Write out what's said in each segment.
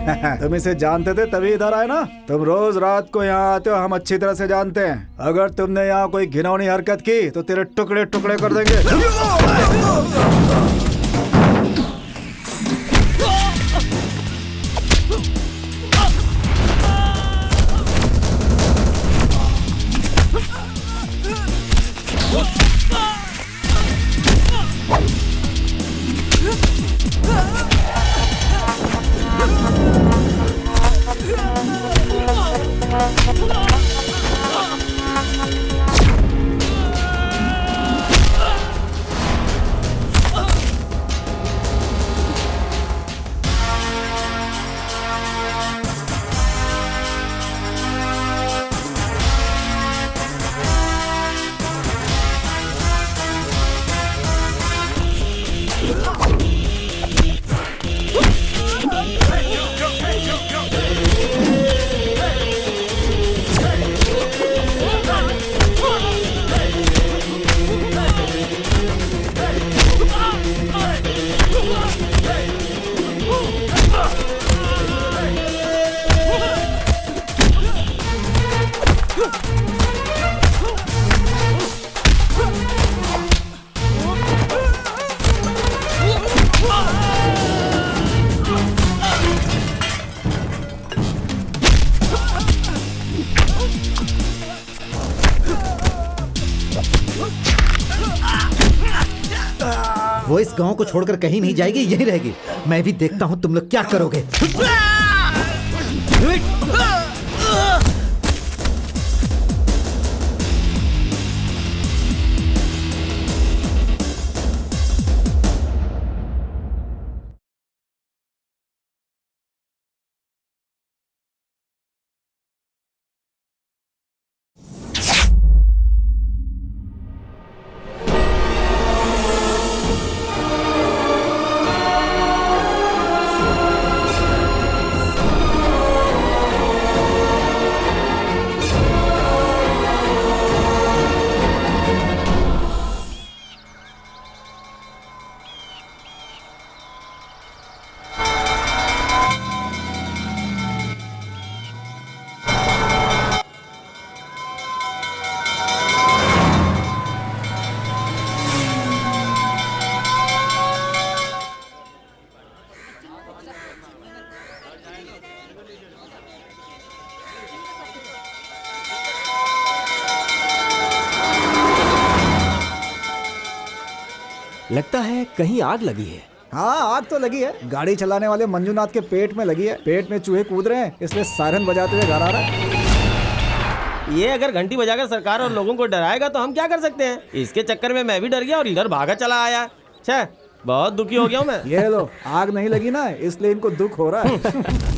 तुम इसे जानते थे तभी इधर आए ना। तुम रोज रात को यहाँ आते हो, हम अच्छी तरह से जानते हैं। अगर तुमने यहाँ कोई घिनौनी हरकत की तो तेरे टुकड़े टुकड़े कर देंगे। वो इस गांव को छोड़कर कहीं नहीं जाएगी, यहीं रहेगी। मैं भी देखता हूं तुम लोग क्या करोगे। लगता है कहीं आग लगी है। हाँ, आग तो लगी है। गाड़ी चलाने वाले मंजूनाथ के पेट में लगी है। पेट में चूहे कूद रहे हैं, इसलिए सायरन बजाते हुए घर आ रहा है। ये अगर घंटी बजाकर सरकार और लोगों को डराएगा तो हम क्या कर सकते हैं। इसके चक्कर में मैं भी डर गया और इधर भागा चला आया। छे, बहुत दुखी हो गया हूँ मैं। ये लो, आग नहीं लगी ना, इसलिए इनको दुख हो रहा है।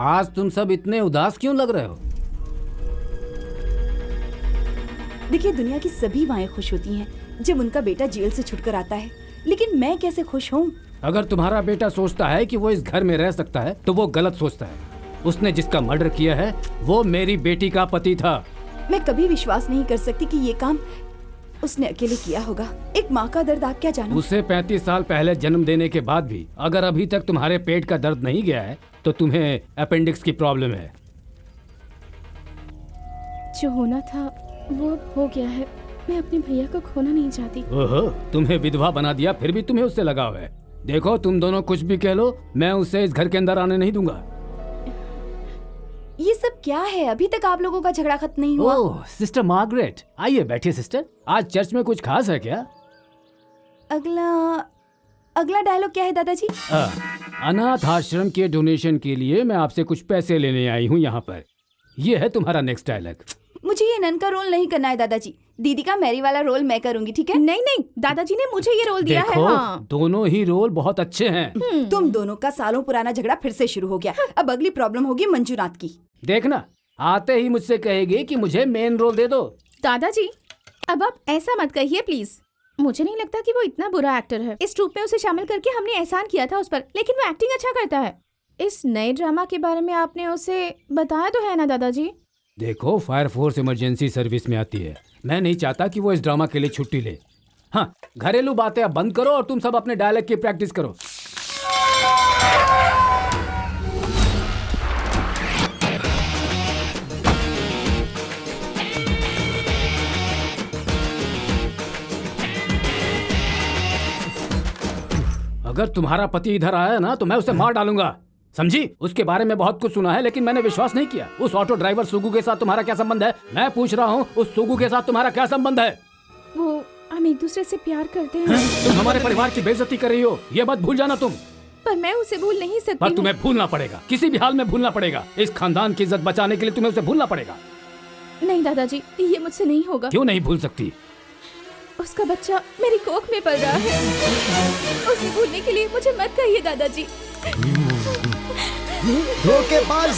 आज तुम सब इतने उदास क्यों लग रहे हो? देखिए, दुनिया की सभी माएं खुश होती हैं जब उनका बेटा जेल से छुटकर आता है, लेकिन मैं कैसे खुश हूँ? अगर तुम्हारा बेटा सोचता है कि वो इस घर में रह सकता है तो वो गलत सोचता है। उसने जिसका मर्डर किया है वो मेरी बेटी का पति था। मैं कभी विश्वास नहीं कर सकती कि ये काम उसने अकेले किया होगा। एक माँ का दर्द आप क्या जानो? उसे 35 साल पहले जन्म देने के बाद भी अगर अभी तक तुम्हारे पेट का दर्द नहीं गया है तो तुम्हें अपेंडिक्स की प्रॉब्लम है। जो होना था वो अब हो गया है। मैं अपने भैया को खोना नहीं चाहती। ओहो, तुम्हें विधवा बना दिया, फिर भी तुम्हें उससे लगाव है। देखो, तुम दोनों कुछ भी कह लो, मैं उसे इस घर के अंदर आने नहीं दूंगा। ये सब क्या है? अभी तक आप लोगों का झगड़ा खत्म नहीं हुआ। ओह, सिस्टर मार्गरेट, आइए बैठिए सिस्टर। आज चर्च में कुछ खास है क्या? अगला डायलॉग क्या है दादाजी? अनाथ आश्रम के डोनेशन के लिए मैं आपसे कुछ पैसे लेने आई हूँ यहाँ पर। ये है तुम्हारा नेक्स्ट डायलॉग। मुझे ये नन का रोल नहीं करना है दादाजी। दीदी का मैरी वाला रोल मैं करूंगी, ठीक है? नहीं नहीं, दादाजी ने मुझे ये रोल दिया है। देखो, हाँ। दोनों ही रोल बहुत अच्छे हैं। तुम दोनों का सालों पुराना झगड़ा फिर से शुरू हो गया। अब अगली प्रॉब्लम होगी मंजूनाथ की। देखना, आते ही मुझसे कहेगी कि मुझे मेन रोल दे दो। दादाजी, अब आप ऐसा मत कहिए प्लीज। मुझे नहीं लगता कि वो इतना बुरा एक्टर है। इस ट्रूप में उसे शामिल करके हमने एहसान किया था उस पर, लेकिन वो एक्टिंग अच्छा करता है। इस नए ड्रामा के बारे में आपने उसे बताया तो है ना दादाजी? देखो, फायर फोर्स इमरजेंसी सर्विस में आती है। मैं नहीं चाहता कि वो इस ड्रामा के लिए छुट्टी ले। हाँ, घरेलू बातें अब बंद करो और तुम सब अपने डायलॉग की प्रैक्टिस करो। अगर तुम्हारा पति इधर आया ना तो मैं उसे मार डालूंगा, समझी? उसके बारे में बहुत कुछ सुना है लेकिन मैंने विश्वास नहीं किया। उस ऑटो ड्राइवर सुगु के साथ तुम्हारा क्या संबंध है? मैं पूछ रहा हूँ, उस सुगु के साथ तुम्हारा क्या संबंध है? वो हम एक दूसरे से प्यार करते हैं। तुम हमारे परिवार की बेइज्जती कर रही हो, ये मत भूल जाना तुम। पर मैं उसे भूल नहीं सकती पर हूँ। तुम्हें भूलना पड़ेगा, किसी भी हाल में भूलना पड़ेगा। इस खानदान की इज्जत बचाने के लिए तुम्हें उसे भूलना पड़ेगा। नहीं दादाजी, ये मुझसे नहीं होगा। क्यों नहीं भूल सकती? उसका बच्चा मेरी कोख में पल रहा है। उसे भूलने के लिए मुझे मत कहिए दादाजी। धोखेबाज!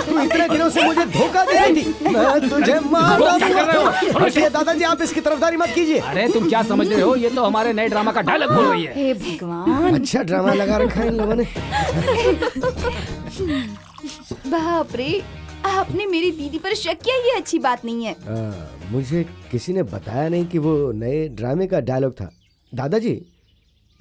तू इतने दिनों से मुझे धोखा दे रही थी। मैं तुझे मार क्या कर रहे हो? डालूंगा। दादाजी, आप इसकी तरफदारी मत कीजिए। अरे तुम क्या समझ रहे हो? ये तो हमारे नए ड्रामा का डायलॉग बोल रही है। हे भगवान, अच्छा ड्रामा लगा रखा है इन लोगों ने। बाप रे, आपने मेरी दीदी पर शक किया, ये अच्छी बात नहीं है। मुझे किसी ने बताया नहीं कि वो नए ड्रामे का डायलॉग था। दादाजी,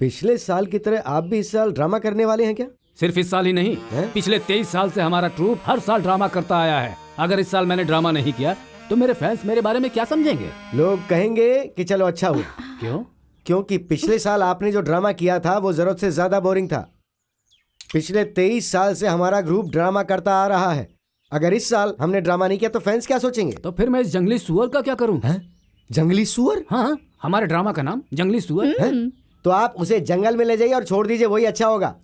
पिछले साल की तरह आप भी इस साल ड्रामा करने वाले हैं क्या? सिर्फ इस साल ही नहीं, पिछले 23 साल से हमारा ट्रूप हर साल ड्रामा करता आया है। अगर इस साल मैंने ड्रामा नहीं किया तो मेरे फैंस मेरे बारे में क्या समझेंगे? लोग कहेंगे कि चलो अच्छा हुआ। क्यों? क्योंकि पिछले साल आपने जो ड्रामा किया था वो जरूरत से ज्यादा बोरिंग था। पिछले 23 साल से हमारा ग्रुप ड्रामा करता आ रहा है। अगर इस साल हमने ड्रामा नहीं किया तो फैंस क्या सोचेंगे? तो फिर मैं इस जंगली सुअर का क्या करूं? जंगली सुअर? हाँ, हमारे ड्रामा का नाम जंगली सुअर है। तो आप उसे जंगल में ले जाइए और छोड़ दीजिए, वही अच्छा होगा।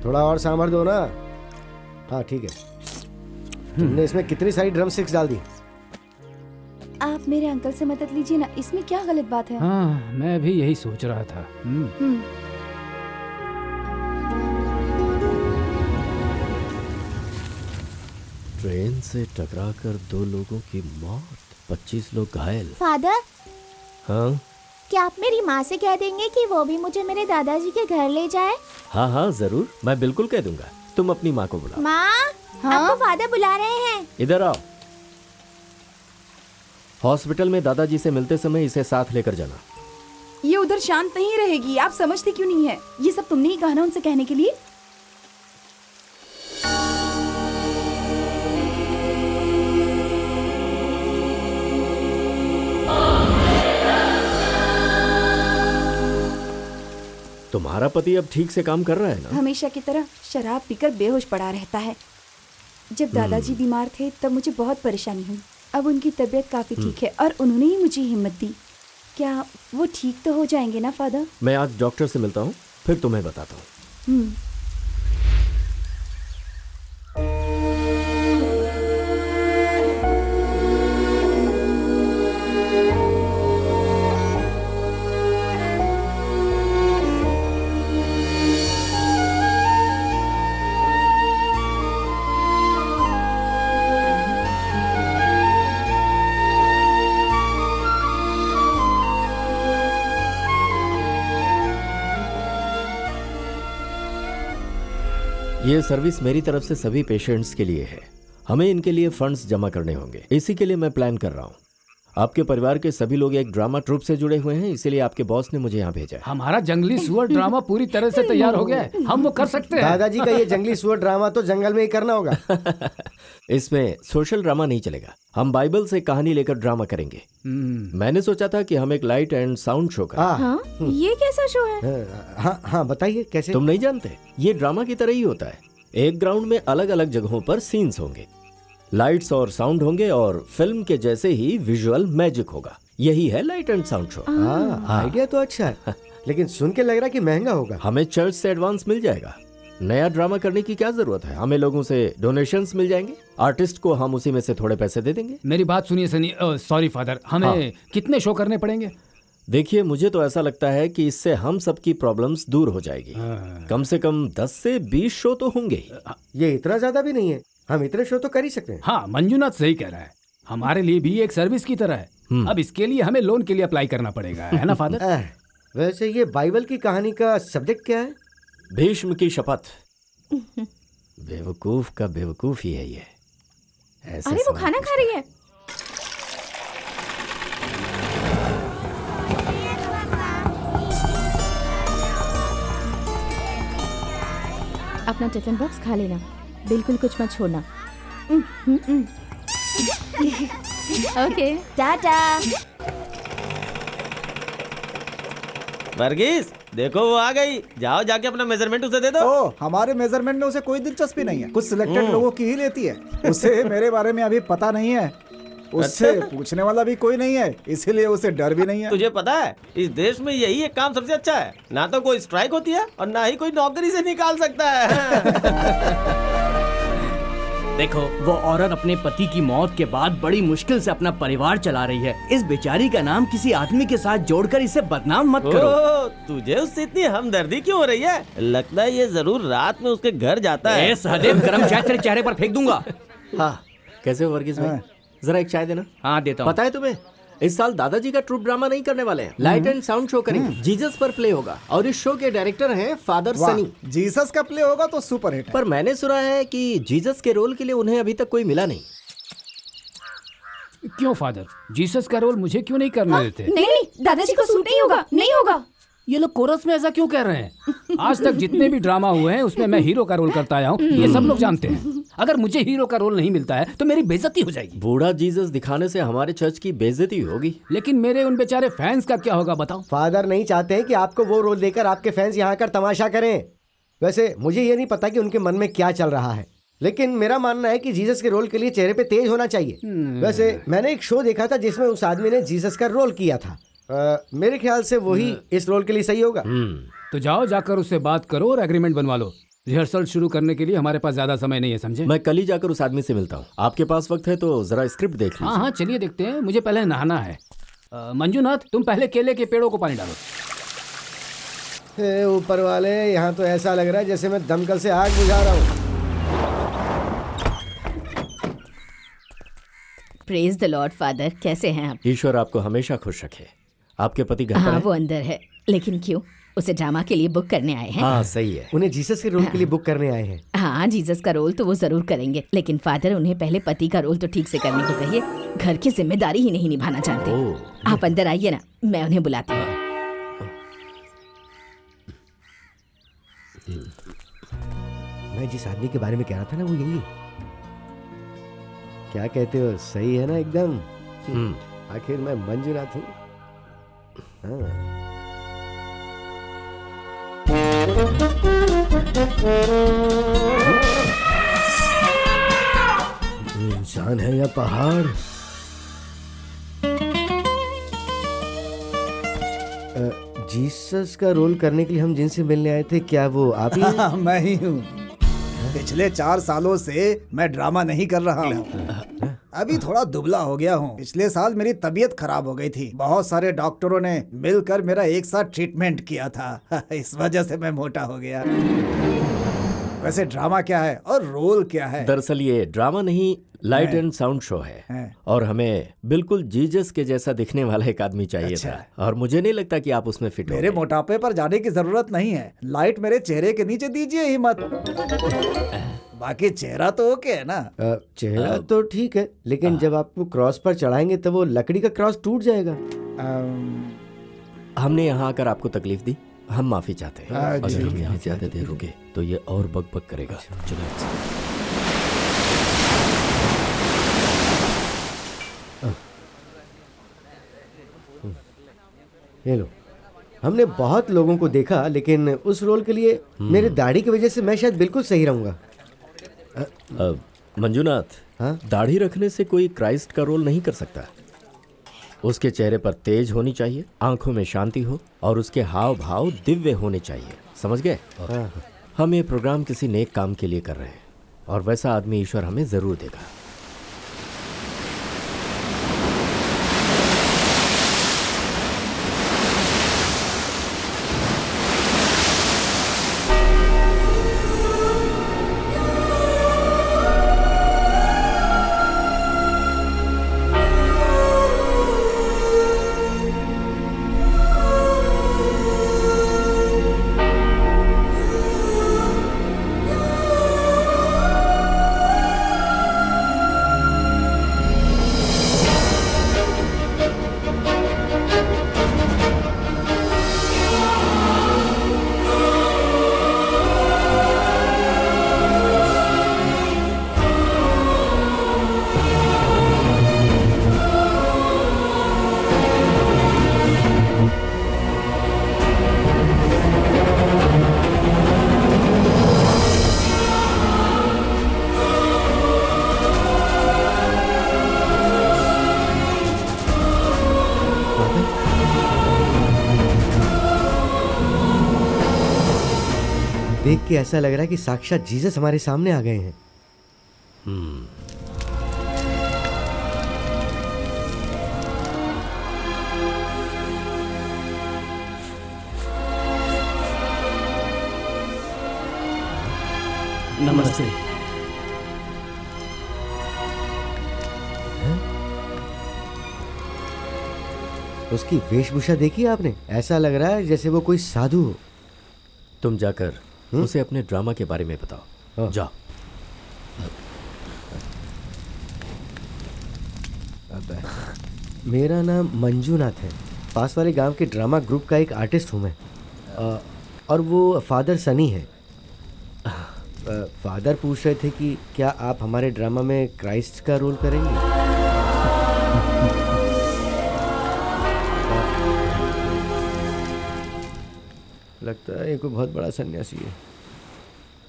थोड़ा और सांभर दो ना। हाँ ठीक है। तुमने इसमें कितनी सारी ड्रम स्टिक्स डाल दी? आप मेरे अंकल से मदद लीजिए ना, इसमें क्या गलत बात है? हाँ, मैं भी यही सोच रहा था। ट्रेन से टकराकर 2 लोगों की मौत, 25 लोग घायल। फादर, हाँ क्या आप मेरी माँ से कह देंगे कि वो भी मुझे मेरे दादाजी के घर ले जाए? हाँ हाँ जरूर, मैं बिल्कुल कह दूंगा। तुम अपनी माँ को बुलाओ। माँ, आपको फादर बुला रहे हैं। इधर आओ। हॉस्पिटल में दादाजी से मिलते समय इसे साथ लेकर जाना। ये उधर शांत नहीं रहेगी, आप समझते क्यों नहीं है? ये सब तुमने ही कहा ना उनसे कहने के लिए। तुम्हारा पति अब ठीक से काम कर रहा है ना? हमेशा की तरह शराब पीकर बेहोश पड़ा रहता है। जब दादाजी बीमार थे तब मुझे बहुत परेशानी हुई। अब उनकी तबीयत काफी ठीक है और उन्होंने ही मुझे हिम्मत दी। क्या वो ठीक तो हो जाएंगे ना फादर? मैं आज डॉक्टर से मिलता हूँ, फिर तुम्हें बताता हूँ। ये सर्विस मेरी तरफ से सभी पेशेंट्स के लिए है। हमें इनके लिए फंड्स जमा करने होंगे, इसी के लिए मैं प्लान कर रहा हूँ। आपके परिवार के सभी लोग एक ड्रामा ट्रूप से जुड़े हुए हैं, इसीलिए आपके बॉस ने मुझे यहाँ भेजा है। हमारा जंगली सुअर ड्रामा पूरी तरह से तैयार हो गया है, हम वो कर सकते हैं। दादाजी का ये जंगली सुअर ड्रामा तो जंगल में ही करना होगा। इसमें सोशल ड्रामा नहीं चलेगा, हम बाइबल से कहानी लेकर ड्रामा करेंगे। मैंने सोचा था कि हम एक लाइट एंड साउंड शो का। हाँ, ये कैसा शो है? हाँ हाँ बताइए कैसे? तुम नहीं जानते? ये ड्रामा की तरह ही होता है। एक ग्राउंड में अलग अलग जगहों पर सीन्स होंगे, लाइट्स और साउंड होंगे और फिल्म के जैसे ही विजुअल मैजिक होगा। यही है light and sound show. Idea तो अच्छा है, लेकिन सुन के लग रहा है कि महंगा होगा। हमें चर्च से एडवांस मिल जाएगा। नया ड्रामा करने की क्या जरूरत है? हमें लोगों से डोनेशंस मिल जाएंगे, आर्टिस्ट को हम उसी में से थोड़े पैसे दे देंगे। मेरी बात सुनिए सनी, सॉरी फादर, हमें कितने शो करने पड़ेंगे? देखिए, मुझे तो ऐसा लगता है कि इससे हम सबकी प्रॉब्लम्स दूर हो जाएगी। कम से कम 10 से 20 शो तो होंगे ही। ये इतना ज्यादा भी नहीं है, हम इतने शो तो कर ही सकते हैं। हाँ, मंजूनाथ सही कह रहा है। हमारे लिए भी एक सर्विस की तरह है। अब इसके लिए हमें लोन के लिए अप्लाई करना पड़ेगा, है ना फादर? वैसे ये बाइबल की कहानी का सब्जेक्ट क्या है? भीष्म की शपथ। बेवकूफ का बेवकूफ ही है ये। ऐसे अरे वो सवाल खाना पूछता खा रही है। अपना टिफिन बॉक्स खा लेना, बिल्कुल कुछ मत छोड़ना। ओके टाटा। वर्गीस देखो वो आ गई, जाओ जाके अपना मेजरमेंट उसे दे दो। ओ, हमारे मेजरमेंट में उसे कोई दिलचस्पी नहीं है, कुछ सिलेक्टेड लोगों की ही लेती है। उसे मेरे बारे में अभी पता नहीं है, उससे पूछने वाला भी कोई नहीं है, इसीलिए उसे डर भी नहीं है। तुझे पता है इस देश में यही एक काम सबसे अच्छा है, ना तो कोई स्ट्राइक होती है और ना ही कोई नौकरी से निकाल सकता है। देखो, वो औरत अपने पति की मौत के बाद बड़ी मुश्किल से अपना परिवार चला रही है। इस बेचारी का नाम किसी आदमी के साथ जोड़कर इसे बदनाम मत करो। ओ, तुझे उससे इतनी हमदर्दी क्यों हो रही है? लगता है ये जरूर रात में उसके घर जाता है। सहदेव, गरम चाय तेरे चेहरे पर फेंक दूंगा। हाँ, कैसे हो वर्गीस भाई? जरा एक चाय देना। हाँ देता हूँ। पता है तुम्हें, इस साल दादाजी का ट्रूप ड्रामा नहीं करने वाले हैं, लाइट एंड साउंड शो करेंगे। जीसस पर प्ले होगा और इस शो के डायरेक्टर हैं फादर सनी। जीसस का प्ले होगा तो सुपर हिट है। पर मैंने सुना है कि जीसस के रोल के लिए उन्हें अभी तक कोई मिला नहीं। क्यों फादर? जीसस का रोल मुझे क्यों नहीं करने देते? नहीं, दादाजी को सूट नहीं होगा, नहीं होगा। ये लोग कोरस में ऐसा क्यों कह रहे हैं? आज तक जितने भी ड्रामा हुए हैं उसमें मैं हीरो का रोल करता आया हूँ, ये सब लोग जानते हैं। अगर मुझे हीरो का रोल नहीं मिलता है तो मेरी बेइज्जती हो जाएगी। बूढ़ा जीसस दिखाने से हमारे चर्च की बेइज्जती होगी। लेकिन मेरे उन बेचारे फैंस का क्या होगा बताओ? फादर नहीं चाहते हैं कि आपको वो रोल देकर आपके फैंस यहाँ कर तमाशा करें। वैसे मुझे ये नहीं पता कि उनके मन में क्या चल रहा है, लेकिन मेरा मानना है कि जीसस के रोल के लिए चेहरे पे तेज होना चाहिए। वैसे मैंने एक शो देखा था जिसमें उस आदमी ने जीसस का रोल किया था। मेरे ख्याल से वही इस रोल के लिए सही होगा। तो जाओ, जाकर उससे बात करो और एग्रीमेंट बनवा लो। रिहर्सल शुरू करने के लिए हमारे पास ज्यादा समय नहीं है, समझे? मैं कल ही जाकर उस आदमी से मिलता हूँ। आपके पास वक्त है तो जरा स्क्रिप्ट देख लीजिए। हाँ हाँ, चलिए देखते हैं। मुझे पहले नहाना है। मंजूनाथ, तुम पहले केले के पेड़ों को पानी डालो। हे ऊपर वाले, यहाँ तो ऐसा लग रहा है जैसे मैं दमकल से आग बुझा रहा हूँ। प्रेज द लॉर्ड फादर, कैसे हैं आप? ईश्वर आपको हमेशा खुश रखे। आपके पति घर पर हाँ, हैं? वो अंदर है। लेकिन क्यों? उसे ड्रामा के लिए बुक करने आए हैं। हाँ सही है। उन्हें जीसस के रोल के लिए बुक करने आए हैं। हाँ, जीसस का रोल तो वो जरूर करेंगे, लेकिन फादर उन्हें पहले पति का रोल तो ठीक से करने को कहिए। घर की जिम्मेदारी ही नहीं निभाना जानते। आप अंदर आइए ना, मैं उन्हें बुलाती हूँ। मैं जिस आदमी के बारे में कह रहा था ना, वो यही है। क्या कहते हो, सही है ना एकदम? आखिर मैं मंजूनाथ हूँ। हाँ। ये इंसान है या पहाड़? जीसस का रोल करने के लिए हम जिनसे मिलने आए थे, क्या वो आप ही हैं? मैं ही हूँ। पिछले 4 सालों से मैं ड्रामा नहीं कर रहा हूँ। अभी थोड़ा दुबला हो गया हूँ। पिछले साल मेरी तबीयत खराब हो गई थी। बहुत सारे डॉक्टरों ने मिलकर मेरा एक साथ ट्रीटमेंट किया था। इस वजह से मैं मोटा हो गया। वैसे ड्रामा क्या है और रोल क्या है? दरअसल ये ड्रामा नहीं, लाइट एंड साउंड शो है। और हमें बिल्कुल जीसस के जैसा दिखने वाला एक आदमी चाहिए था, और मुझे नहीं लगता कि आप उसमें फिट मेरे मोटापे पर जाने की जरूरत नहीं है। लाइट मेरे चेहरे के नीचे दीजिए ही मत। बाकी चेहरा तो ओके है ना? चेहरा तो ठीक है, लेकिन जब आपको क्रॉस पर चढ़ाएंगे तो वो लकड़ी का क्रॉस टूट जाएगा। हमने यहाँ आकर आपको तकलीफ दी, हम माफी चाहते हैं। अगर हम यहाँ ज्यादा देर रुके तो ये और बकबक करेगा। चलो ये लो। हमने बहुत लोगों को देखा, लेकिन उस रोल के लिए मेरी दाढ़ी की वजह से मैं शायद बिल्कुल सही रहूंगा। मंजूनाथ, दाढ़ी रखने से कोई क्राइस्ट का रोल नहीं कर सकता। उसके चेहरे पर तेज होनी चाहिए, आंखों में शांति हो, और उसके हाव भाव दिव्य होने चाहिए। समझ गए? हम ये प्रोग्राम किसी नेक काम के लिए कर रहे हैं, और वैसा आदमी ईश्वर हमें जरूर देगा। देख के ऐसा लग रहा है कि साक्षात जीसस हमारे सामने आ गए हैं। नमस्ते। उसकी वेशभूषा देखी आपने? ऐसा लग रहा है जैसे वो कोई साधु हो। तुम जाकर उसे अपने ड्रामा के बारे में बताओ। जाओ। मेरा नाम मंजूनाथ है। पास वाले गांव के ड्रामा ग्रुप का एक आर्टिस्ट हूँ मैं। और वो फादर सनी है। फादर पूछ रहे थे कि क्या आप हमारे ड्रामा में क्राइस्ट का रोल करेंगे? लगता है ये कोई बहुत बड़ा सन्यासी है।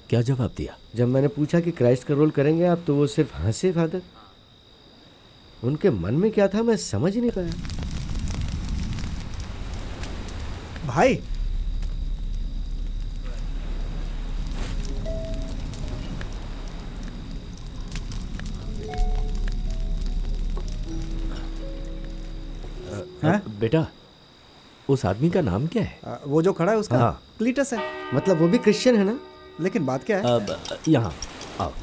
क्या जवाब दिया? जब मैंने पूछा कि क्राइस्ट का रोल करेंगे आप, तो वो सिर्फ हंसे। फादर, उनके मन में क्या था मैं समझ ही नहीं पाया। भाई, बेटा, उस आदमी का नाम क्या है? वो जो खड़ा है उसका क्लीटस है। मतलब वो भी क्रिश्चियन है ना? लेकिन बात क्या है? यहाँ आओ।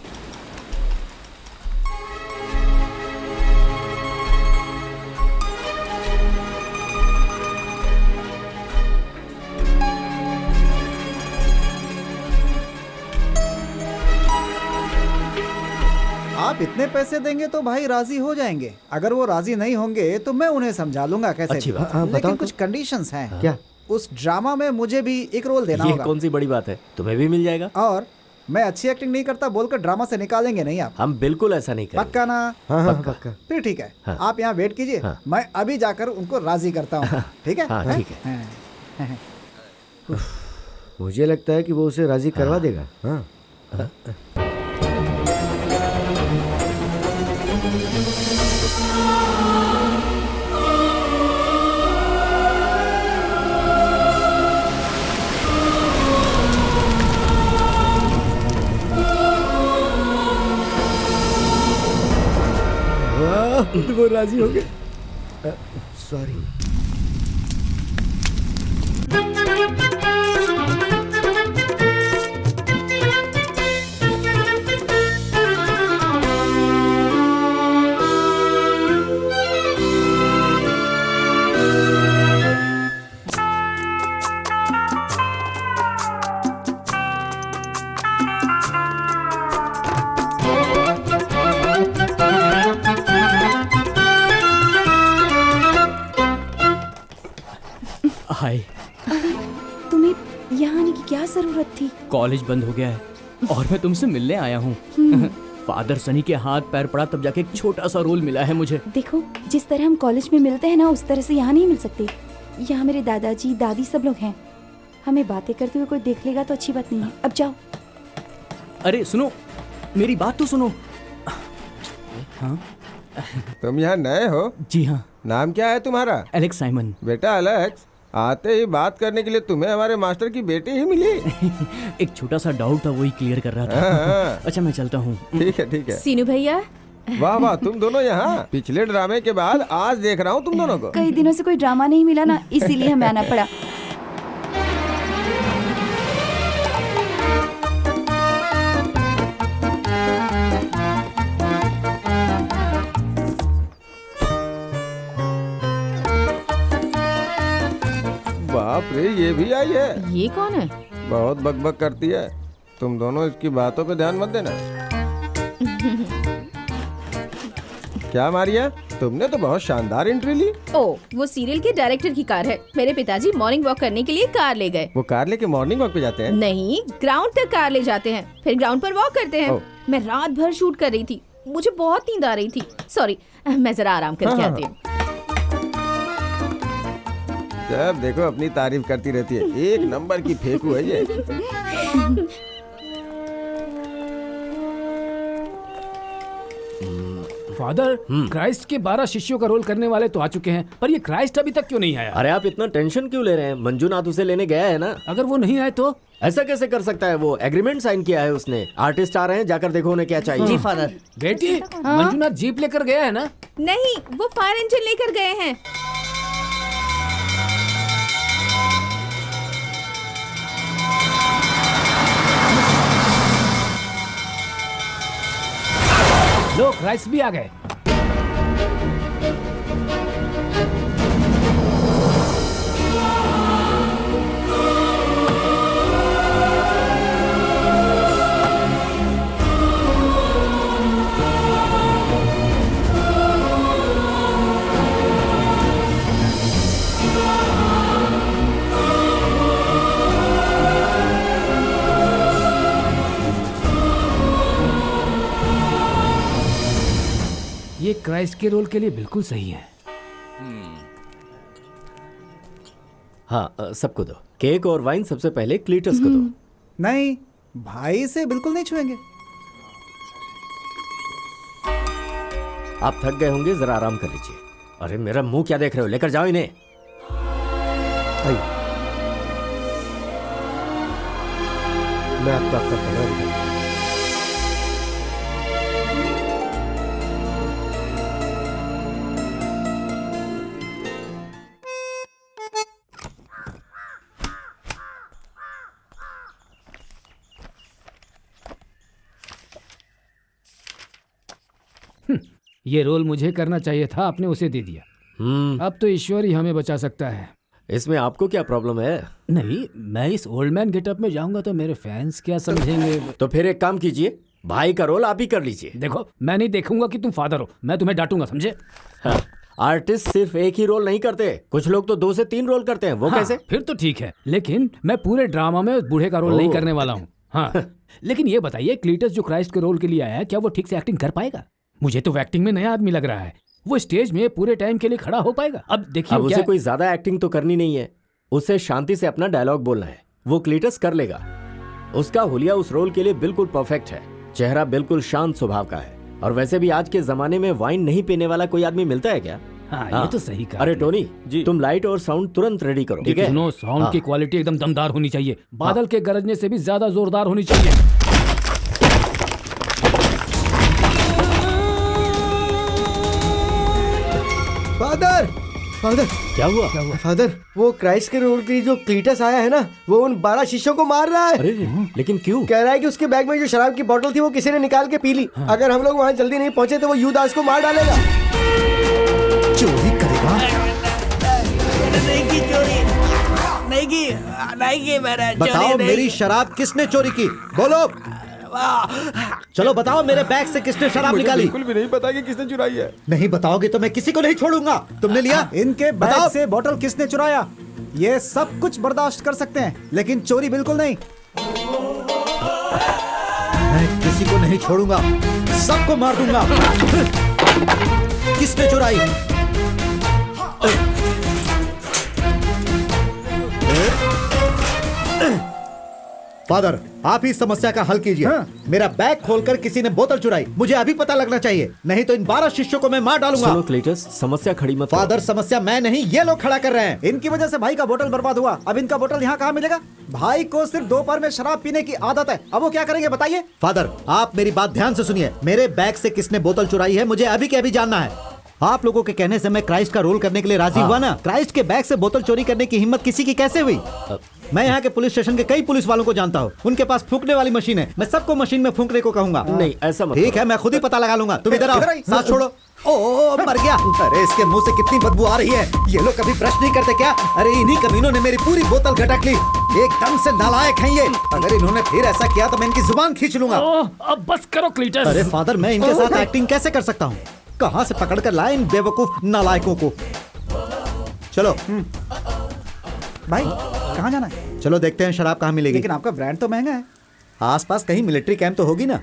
आप इतने पैसे देंगे तो भाई राजी हो जाएंगे। अगर वो राजी नहीं होंगे तो मैं उन्हें समझा लूंगा कैसे। अच्छी बात। लेकिन कुछ कंडीशंस हैं। क्या? उस ड्रामा में मुझे भी एक रोल देना होगा। ये कौन सी बड़ी बात है, तुम्हें भी मिल जाएगा। और मैं अच्छी एक्टिंग नहीं करता बोलकर ड्रामा से निकालेंगे नहीं आप? हम बिल्कुल ऐसा नहीं करेंगे। पक्का ना? हाँ, पक्का। फिर ठीक है। हाँ। आप यहाँ वेट कीजिए। हाँ। मैं अभी जाकर उनको राजी करता हूँ। ठीक है? हाँ, ठीक है। हाँ। मुझे लगता है कि वो उसे राजी करवा देगा। हाँ। तो वो राजी हो गए। सॉरी। हाय। तुम्हें यहाँ आने की क्या जरूरत थी? कॉलेज बंद हो गया है और मैं तुमसे मिलने आया हूँ। फादर सनी के हाथ पैर पड़ा तब जाके एक छोटा सा रोल मिला है मुझे। देखो, जिस तरह हम कॉलेज में मिलते हैं ना, उस तरह से यहाँ नहीं मिल सकते। यहाँ मेरे दादाजी दादी सब लोग हैं। हमें बातें करते हुए कोई देख लेगा तो अच्छी बात नहीं है। अब जाओ। अरे सुनो, मेरी बात तो सुनो। हाँ? तुम यहाँ नए हो? जी हाँ। नाम क्या है तुम्हारा? Alex Simon. बेटा एलेक्स, आते ही बात करने के लिए तुम्हें हमारे मास्टर की बेटी ही मिली। एक छोटा सा डाउट था, वही क्लियर कर रहा था। अच्छा मैं चलता हूँ। ठीक है ठीक है। सीनू भैया। वाह वाह, तुम दोनों यहाँ। पिछले ड्रामे के बाद आज देख रहा हूँ तुम दोनों को। कई दिनों से कोई ड्रामा नहीं मिला ना, इसीलिए हमें आना पड़ा। बाप रे, ये भी आई है। ये कौन है? बहुत बकबक करती है। तुम दोनों इसकी बातों पे ध्यान मत देना। क्या मारिया, तुमने तो बहुत शानदार एंट्री ली। ओ, वो सीरियल के डायरेक्टर की कार है। मेरे पिताजी मॉर्निंग वॉक करने के लिए कार ले गए। वो कार लेके मॉर्निंग वॉक पे जाते हैं? नहीं, ग्राउंड तक कार ले जाते हैं, फिर ग्राउंड पर वॉक करते हैं। मैं रात भर शूट कर रही थी, मुझे बहुत नींद आ रही थी। सॉरी, मैं जरा आराम करके आती हूँ। जब देखो अपनी तारीफ करती रहती है। एक नंबर की फेंकू है ये। फादर, क्राइस्ट के 12 शिष्यों का रोल करने वाले तो आ चुके हैं, पर ये क्राइस्ट अभी तक क्यों नहीं आया? अरे आप इतना टेंशन क्यों ले रहे हैं? मंजूनाथ उसे लेने गया है ना। अगर वो नहीं आए तो? ऐसा कैसे कर सकता है? वो एग्रीमेंट साइन किया है उसने। आर्टिस्ट आ रहे हैं, जाकर देखो उन्हें क्या चाहिए। जी फादर। बेटी, मंजूनाथ जीप लेकर गया है ना? नहीं, वो फायर इंजन लेकर गए हैं। लो, क्राइस्ट भी आ गए। ये क्राइस्ट के रोल के लिए बिल्कुल सही है। हाँ, सबको दो। केक और वाइन सबसे पहले क्लीटस को दो। नहीं, भाई से बिल्कुल नहीं छुएंगे। आप थक गए होंगे, जरा आराम कर लीजिए। अरे मेरा मुंह क्या देख रहे हो? लेकर जाओ इन्हें। मैं आपको आपका कैमरा दिखाऊंगा। ये रोल मुझे करना चाहिए था, आपने उसे दे दिया। अब तो ईश्वर ही हमें बचा सकता है। इसमें आपको क्या प्रॉब्लम है? नहीं, मैं इस ओल्ड मैन गेटअप में जाऊंगा तो मेरे फैंस क्या समझेंगे? तो फिर एक काम कीजिए, भाई का रोल आप ही कर लीजिए। देखो, मैं नहीं देखूंगा कि तुम फादर हो, मैं तुम्हें डांटूंगा, समझे? हाँ, आर्टिस्ट सिर्फ एक ही रोल नहीं करते, कुछ लोग तो 2 से 3 रोल करते हैं। वो हाँ, कैसे? फिर तो ठीक है, लेकिन मैं पूरे ड्रामा में उस बूढ़े का रोल नहीं करने वाला हूँ। हाँ, लेकिन ये बताइए, क्लीटस जो क्राइस्ट के रोल के लिए आया है, क्या वो ठीक से एक्टिंग कर पाएगा? मुझे तो एक्टिंग में नया आदमी लग रहा है। वो स्टेज में पूरे टाइम के लिए खड़ा हो पाएगा? अब देखिए, उसे कोई ज्यादा एक्टिंग तो करनी नहीं है, उसे शांति से अपना डायलॉग बोलना है। वो क्लीटस कर लेगा। उसका हुलिया उस रोल के लिए बिल्कुल परफेक्ट है। चेहरा बिल्कुल शांत स्वभाव का है, और वैसे भी आज के जमाने में वाइन नहीं पीने वाला कोई आदमी मिलता है क्या? हाँ, ये तो सही कहा। अरे टोनी जी, तुम लाइट और साउंड तुरंत रेडी करो, ठीक है? सुनो, साउंड की क्वालिटी एकदम दमदार होनी चाहिए, बादल के गरजने से भी ज्यादा जोरदार होनी चाहिए। फादर, फादर, क्या हुआ? फादर, वो क्राइस्ट के रोल के लिए जो क्लीटस आया है ना, वो उन 12 शिष्यों को मार रहा है। अरे लेकिन क्यों? कह रहा है कि उसके बैग में जो शराब की बोतल थी वो किसी ने निकाल के पी ली। अगर हम लोग वहाँ जल्दी नहीं पहुँचे तो वो यूदास को मार डालेगा। चोरी करेगा? नहीं की चोरी, नहीं की मैंने। बताओ, मेरी शराब किसने चोरी की? बोलो। चलो बताओ, मेरे बैग से किसने शराब निकाली? बिल्कुल भी नहीं पता कि किसने चुराई है। नहीं बताओगे तो मैं किसी को नहीं छोड़ूंगा। तुमने लिया? इनके बैग से बोतल किसने चुराया? ये सब कुछ बर्दाश्त कर सकते हैं, लेकिन चोरी बिल्कुल नहीं। मैं किसी को नहीं छोड़ूंगा, सबको मार दूंगा। किसने चुराई? फादर, आप ही समस्या का हल कीजिए। मेरा बैग खोलकर किसी ने बोतल चुराई, मुझे अभी पता लगना चाहिए, नहीं तो इन 12 शिष्यों को मैं मार डालूंगा। सुनो क्लीटस, समस्या खड़ी मत करो। फादर, समस्या मैं नहीं, ये लोग खड़ा कर रहे हैं। इनकी वजह से भाई का बोतल बर्बाद हुआ। अब इनका बोतल यहाँ कहाँ मिलेगा? भाई को सिर्फ दोपहर में शराब पीने की आदत है, अब वो क्या करेंगे बताइए? फादर, आप मेरी बात ध्यान से सुनिए। मेरे बैग से किसने बोतल चुराई है मुझे अभी के अभी जानना है। आप लोगों के कहने से मैं क्राइस्ट का रोल करने के लिए राजी हुआ ना। क्राइस्ट के बैग से बोतल चोरी करने की हिम्मत किसी की कैसे हुई? मैं यहाँ के पुलिस स्टेशन के कई पुलिस वालों को जानता हूँ, उनके पास फूंकने वाली मशीन है। मैं सबको मशीन में फूंकने को कहूंगा। नहीं, ऐसा मत। ठीक है, मैं खुद ही पता लगा लूंगा। तुम इधर आओ, सांस छोड़ो। ओ, मर गया। अरे इसके मुंह से कितनी बदबू आ रही है। ये लोग कभी ब्रश नहीं करते क्या? अरे इन्हीं कमीनों ने मेरी पूरी बोतल घटक ली। एकदम से नालायक हैं ये। अगर इन्होंने फिर ऐसा किया तो मैं इनकी जुबान खींच लूंगा। अब बस करो क्लीटस। अरे फादर, मैं इनके साथ एक्टिंग कैसे कर सकता हूँ? कहाँ से पकड़ कर लाए इन बेवकूफ नालायकों को? चलो भाई, कहाँ जाना है? चलो देखते हैं शराब कहाँ मिलेगी। लेकिन आपका ब्रांड तो महंगा है। आसपास कहीं मिलिट्री कैंप तो होगी ना?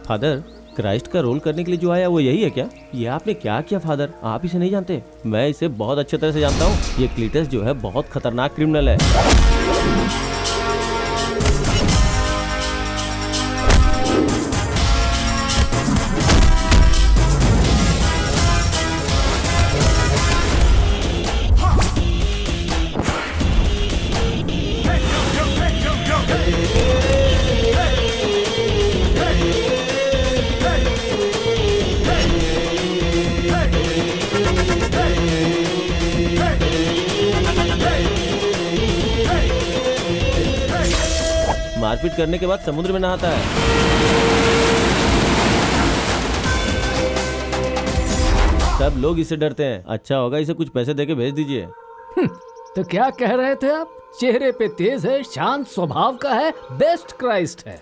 फादर, क्राइस्ट का रोल करने के लिए जो आया वो यही है क्या? ये आपने क्या किया फादर? आप इसे नहीं जानते? मैं इसे बहुत अच्छे तरह से जानता हूँ। ये क्लीटस जो है बहुत खतरनाक क्रिमिनल है। मारपीट करने के बाद समुद्र में नहाता है। सब लोग इससे डरते हैं। अच्छा होगा इसे कुछ पैसे देके भेज दीजिए। तो क्या कह रहे थे आप? चेहरे पे तेज है, शांत स्वभाव का है, बेस्ट क्राइस्ट है।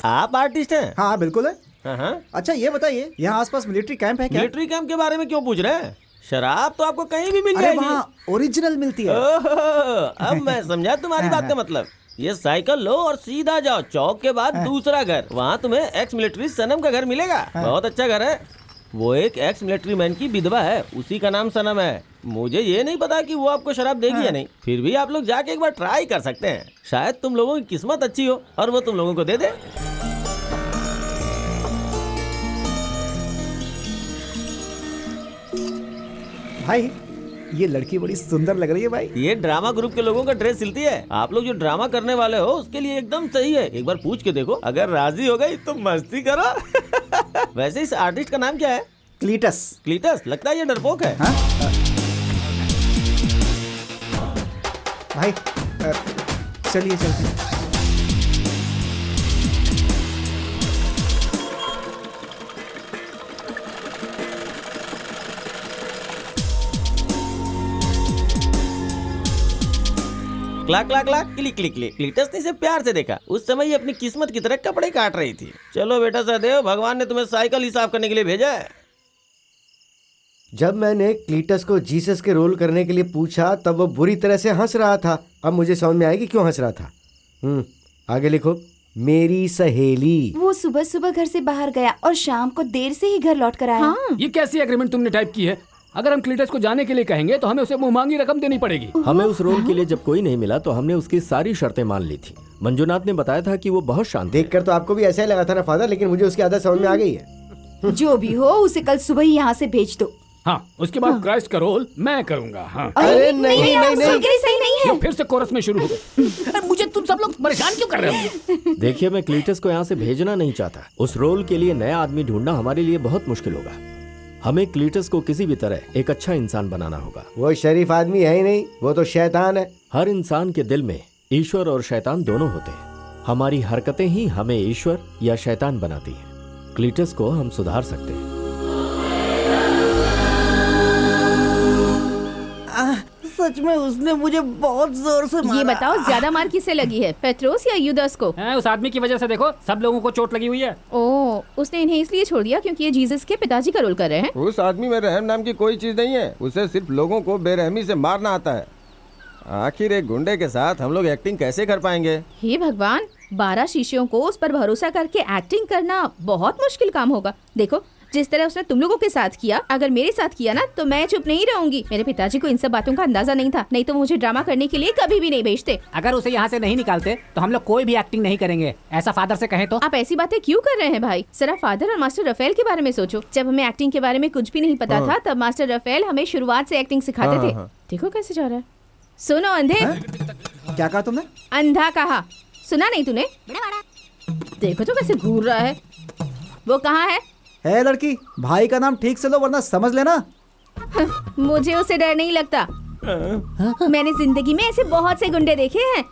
आप आर्टिस्ट हैं? हाँ बिल्कुल है। हाँ। अच्छा ये बताइए, यहाँ आसपास मिलिट्री कैंप है क्या? मिलिट्री कैंप के बारे में क्यों पूछ रहे हैं? शराब तो आपको कहीं भी मिल अरे जाएगी। वहाँ ओरिजिनल मिलती है। अब मैं समझा तुम्हारी बात का मतलब। ये साइकिल लो और सीधा जाओ चौक के बाद दूसरा घर, वहाँ तुम्हें एक्स मिलिट्री सनम का घर मिलेगा। बहुत अच्छा घर है। वो एक एक्स मिलिट्री मैन की विधवा है, उसी का नाम सनम है। मुझे ये नहीं पता कि वो आपको शराब देगी या नहीं, फिर भी आप लोग जाके एक बार ट्राई कर सकते हैं। शायद तुम लोगों की किस्मत अच्छी हो और वो तुम लोगों को दे दे। भाई ये लड़की बड़ी सुंदर लग रही है भाई। ये ड्रामा ग्रुप के लोगों का ड्रेस सिलती है। आप लोग जो ड्रामा करने वाले हो उसके लिए एकदम सही है। एक बार पूछ के देखो, अगर राजी हो गई तो मस्ती करो। वैसे इस आर्टिस्ट का नाम क्या है? क्लीटस। क्लीटस? लगता है ये डरपोक है। भाई चलिए चलते हैं। Clack clack clack click click click. Cletus ने इसे प्यार से देखा। उस समय ये अपनी किस्मत की तरह कपड़े काट रही थी। चलो बेटा सहदेव, भगवान ने तुम्हें साइकिल ही साफ करने के लिए भेजा है। जब मैंने क्लीटस को जीसस के रोल करने के लिए पूछा तब वो बुरी तरह से हंस रहा था। अब मुझे समझ में आया कि क्यों हंस रहा था। आगे लिखो। मेरी सहेली। वो सुबह सुबह घर से बाहर गया और शाम को देर से ही घर लौट कर आया। हाँ। ये कैसी एग्रीमेंट तुमने टाइप की है? अगर हम क्लीटस को जाने के लिए कहेंगे तो हमें उसे मुंहमांगी रकम देनी पड़ेगी। हमें उस रोल के लिए जब कोई नहीं मिला तो हमने उसकी सारी शर्तें मान ली थी। मंजुनाथ ने बताया था कि वो बहुत शांत। देखकर तो आपको भी ऐसा ही लगा था ना फादर, लेकिन मुझे उसकी आदत समझ में आ गई है। जो भी हो उसे कल सुबह ही यहाँ से भेज दो। हाँ, उसके बाद क्राइस्ट का रोल मैं करूँगा। हाँ। अरे नहीं सही नहीं है। फिर से कोरस में शुरू हो गए। मुझे तुम सब लोग परेशान क्यों कर रहे हो? देखिए, मैं क्लीटस को यहाँ से भेजना नहीं चाहता। उस रोल के लिए नया आदमी ढूंढना हमारे लिए बहुत मुश्किल होगा। हमें क्लीटस को किसी भी तरह एक अच्छा इंसान बनाना होगा। वो शरीफ आदमी है ही नहीं, वो तो शैतान है। हर इंसान के दिल में ईश्वर और शैतान दोनों होते हैं। हमारी हरकतें ही हमें ईश्वर या शैतान बनाती हैं। क्लीटस को हम सुधार सकते हैं। सच में उसने मुझे बहुत जोर से मारा। ये बताओ ज्यादा मार किसे लगी है, पेट्रोस या यूदास को? उस आदमी की वजह से देखो सब लोगों को चोट लगी हुई है। ओह, उसने इन्हें इसलिए छोड़ दिया क्योंकि ये जीसस के पिताजी का रोल कर रहे हैं। उस आदमी में रहम नाम की कोई चीज नहीं है। उसे सिर्फ लोगों को बेरहमी से मारना आता है। आखिर एक गुंडे के साथ हम लोग एक्टिंग कैसे कर पाएंगे? हे भगवान, 12 शिष्यों को उस पर भरोसा करके एक्टिंग करना बहुत मुश्किल काम होगा। देखो जिस तरह उसने तुम लोगों के साथ किया, अगर मेरे साथ किया ना तो मैं चुप नहीं रहूंगी। मेरे पिताजी को इन सब बातों का अंदाजा नहीं था, नहीं तो मुझे ड्रामा करने के लिए कभी भी नहीं भेजते। अगर उसे यहाँ से नहीं निकालते तो हम लोग कोई भी एक्टिंग नहीं करेंगे। ऐसा फादर से कहें तो। आप ऐसी बातें क्यों कर रहे हैं भाई? जरा फादर और मास्टर रफेल के बारे में सोचो। जब हमें एक्टिंग के बारे में कुछ भी नहीं पता था तब मास्टर रफेल हमें शुरुआत से एक्टिंग सिखाते थे। देखो कैसे जा रहा है। सुनो अंधे। क्या कहा तुमने? अंधा कहा, सुना नहीं तूने? देखो तो कैसे घूर रहा है। वो कहाँ है? है लड़की, भाई का नाम ठीक से लो वरना समझ लेना। मुझे उसे डर नहीं लगता। मैंने जिंदगी में ऐसे बहुत से गुंडे देखे हैं।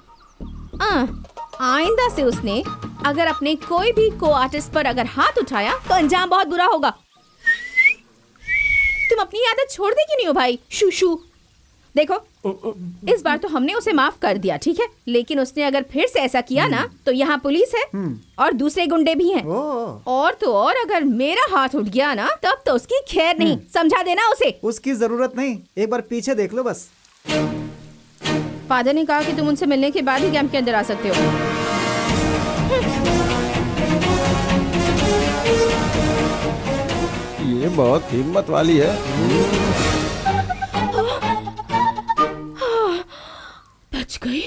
आइंदा से उसने अगर अपने कोई भी को आर्टिस्ट पर अगर हाथ उठाया तो अंजाम बहुत बुरा होगा। तुम अपनी आदत छोड़ दे क्यों नहीं हो भाई? शूशू देखो, इस बार तो हमने उसे माफ कर दिया, ठीक है, लेकिन उसने अगर फिर से ऐसा किया ना तो यहाँ पुलिस है और दूसरे गुंडे भी हैं। और तो और अगर मेरा हाथ उठ गया ना तब तो उसकी खैर नहीं। समझा देना उसे। उसकी जरूरत नहीं, एक बार पीछे देख लो बस। फादर ने कहा कि तुम उनसे मिलने के बाद ही कैंप के अंदर आ सकते हो। ये बहुत हिम्मत वाली है। बच गई।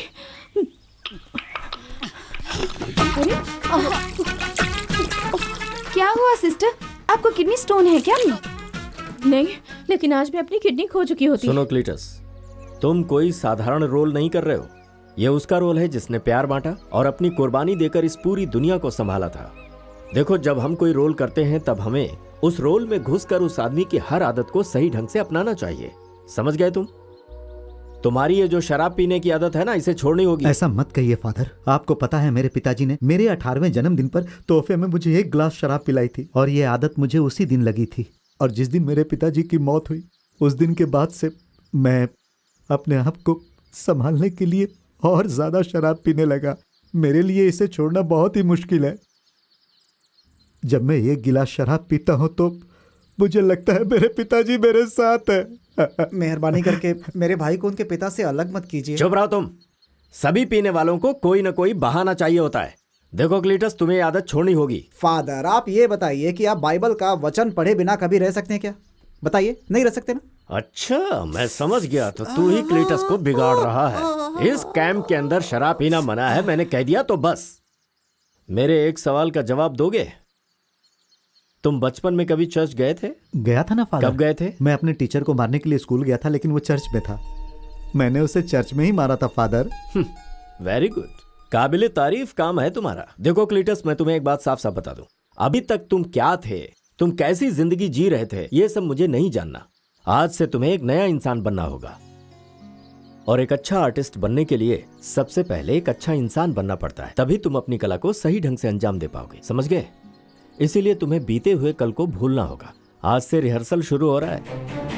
क्या हुआ सिस्टर, आपको किडनी स्टोन है क्या? नहीं, लेकिन आज मैं अपनी किडनी खो चुकी होती। सुनो क्लीटस, तुम कोई साधारण रोल नहीं कर रहे हो। ये उसका रोल है जिसने प्यार बांटा और अपनी कुर्बानी देकर इस पूरी दुनिया को संभाला था। देखो, जब हम कोई रोल करते हैं तब हमें उस रोल में घुसकर उस आदमी की हर आदत को सही ढंग से अपनाना चाहिए। समझ गए तुम? तुम्हारी ये जो शराब पीने की आदत है ना, इसे छोड़नी होगी। ऐसा मत कहिए फादर। आपको पता है मेरे पिताजी ने मेरे 18वें जन्मदिन पर तोहफे में मुझे 1 ग्लास शराब पिलाई थी और ये आदत मुझे उसी दिन लगी थी। और जिस दिन मेरे पिताजी की मौत हुई उस दिन के बाद से मैं अपने आप को संभालने के लिए और ज्यादा शराब पीने लगा। मेरे लिए इसे छोड़ना बहुत ही मुश्किल है। जब मैं 1 गिलास शराब पीता हूँ तो मुझे लगता है मेरे पिताजी मेरे साथ है। मेहरबानी करके मेरे भाई को उनके पिता से अलग मत कीजिए। चुप रहो तुम। सभी पीने वालों को कोई ना कोई बहाना चाहिए होता है। देखो क्लीटस, तुम्हें ये आदत छोड़नी होगी। फादर, आप ये बताइए कि आप बाइबल का वचन पढ़े बिना कभी रह सकते हैं क्या? बताइए, नहीं रह सकते ना? अच्छा, मैं समझ गया। तो तू ही क्लीटस को बिगाड़ रहा है। इस कैंप के अंदर शराब पीना मना है, मैंने कह दिया तो बस। मेरे एक सवाल का जवाब दोगे? तुम बचपन में कभी चर्च गए थे? गया था ना फादर। कब गए थे? मैं अपने टीचर को मारने के लिए स्कूल गया था, लेकिन वो चर्च में था। मैंने उसे चर्च में ही मारा था फादर। वेरी गुड, काबिले तारीफ काम है तुम्हारा। देखो क्लीटस, मैं तुम्हें एक बात साफ साफ बता दूं। अभी तक तुम क्या थे, तुम कैसी जिंदगी जी रहे थे, ये सब मुझे नहीं जानना। आज से तुम्हें एक नया इंसान बनना होगा। और एक अच्छा आर्टिस्ट बनने के लिए सबसे पहले एक अच्छा इंसान बनना पड़ता है। तभी तुम अपनी कला को सही ढंग से अंजाम दे पाओगे। समझ गए? इसीलिए तुम्हें बीते हुए कल को भूलना होगा। आज से रिहर्सल शुरू हो रहा है।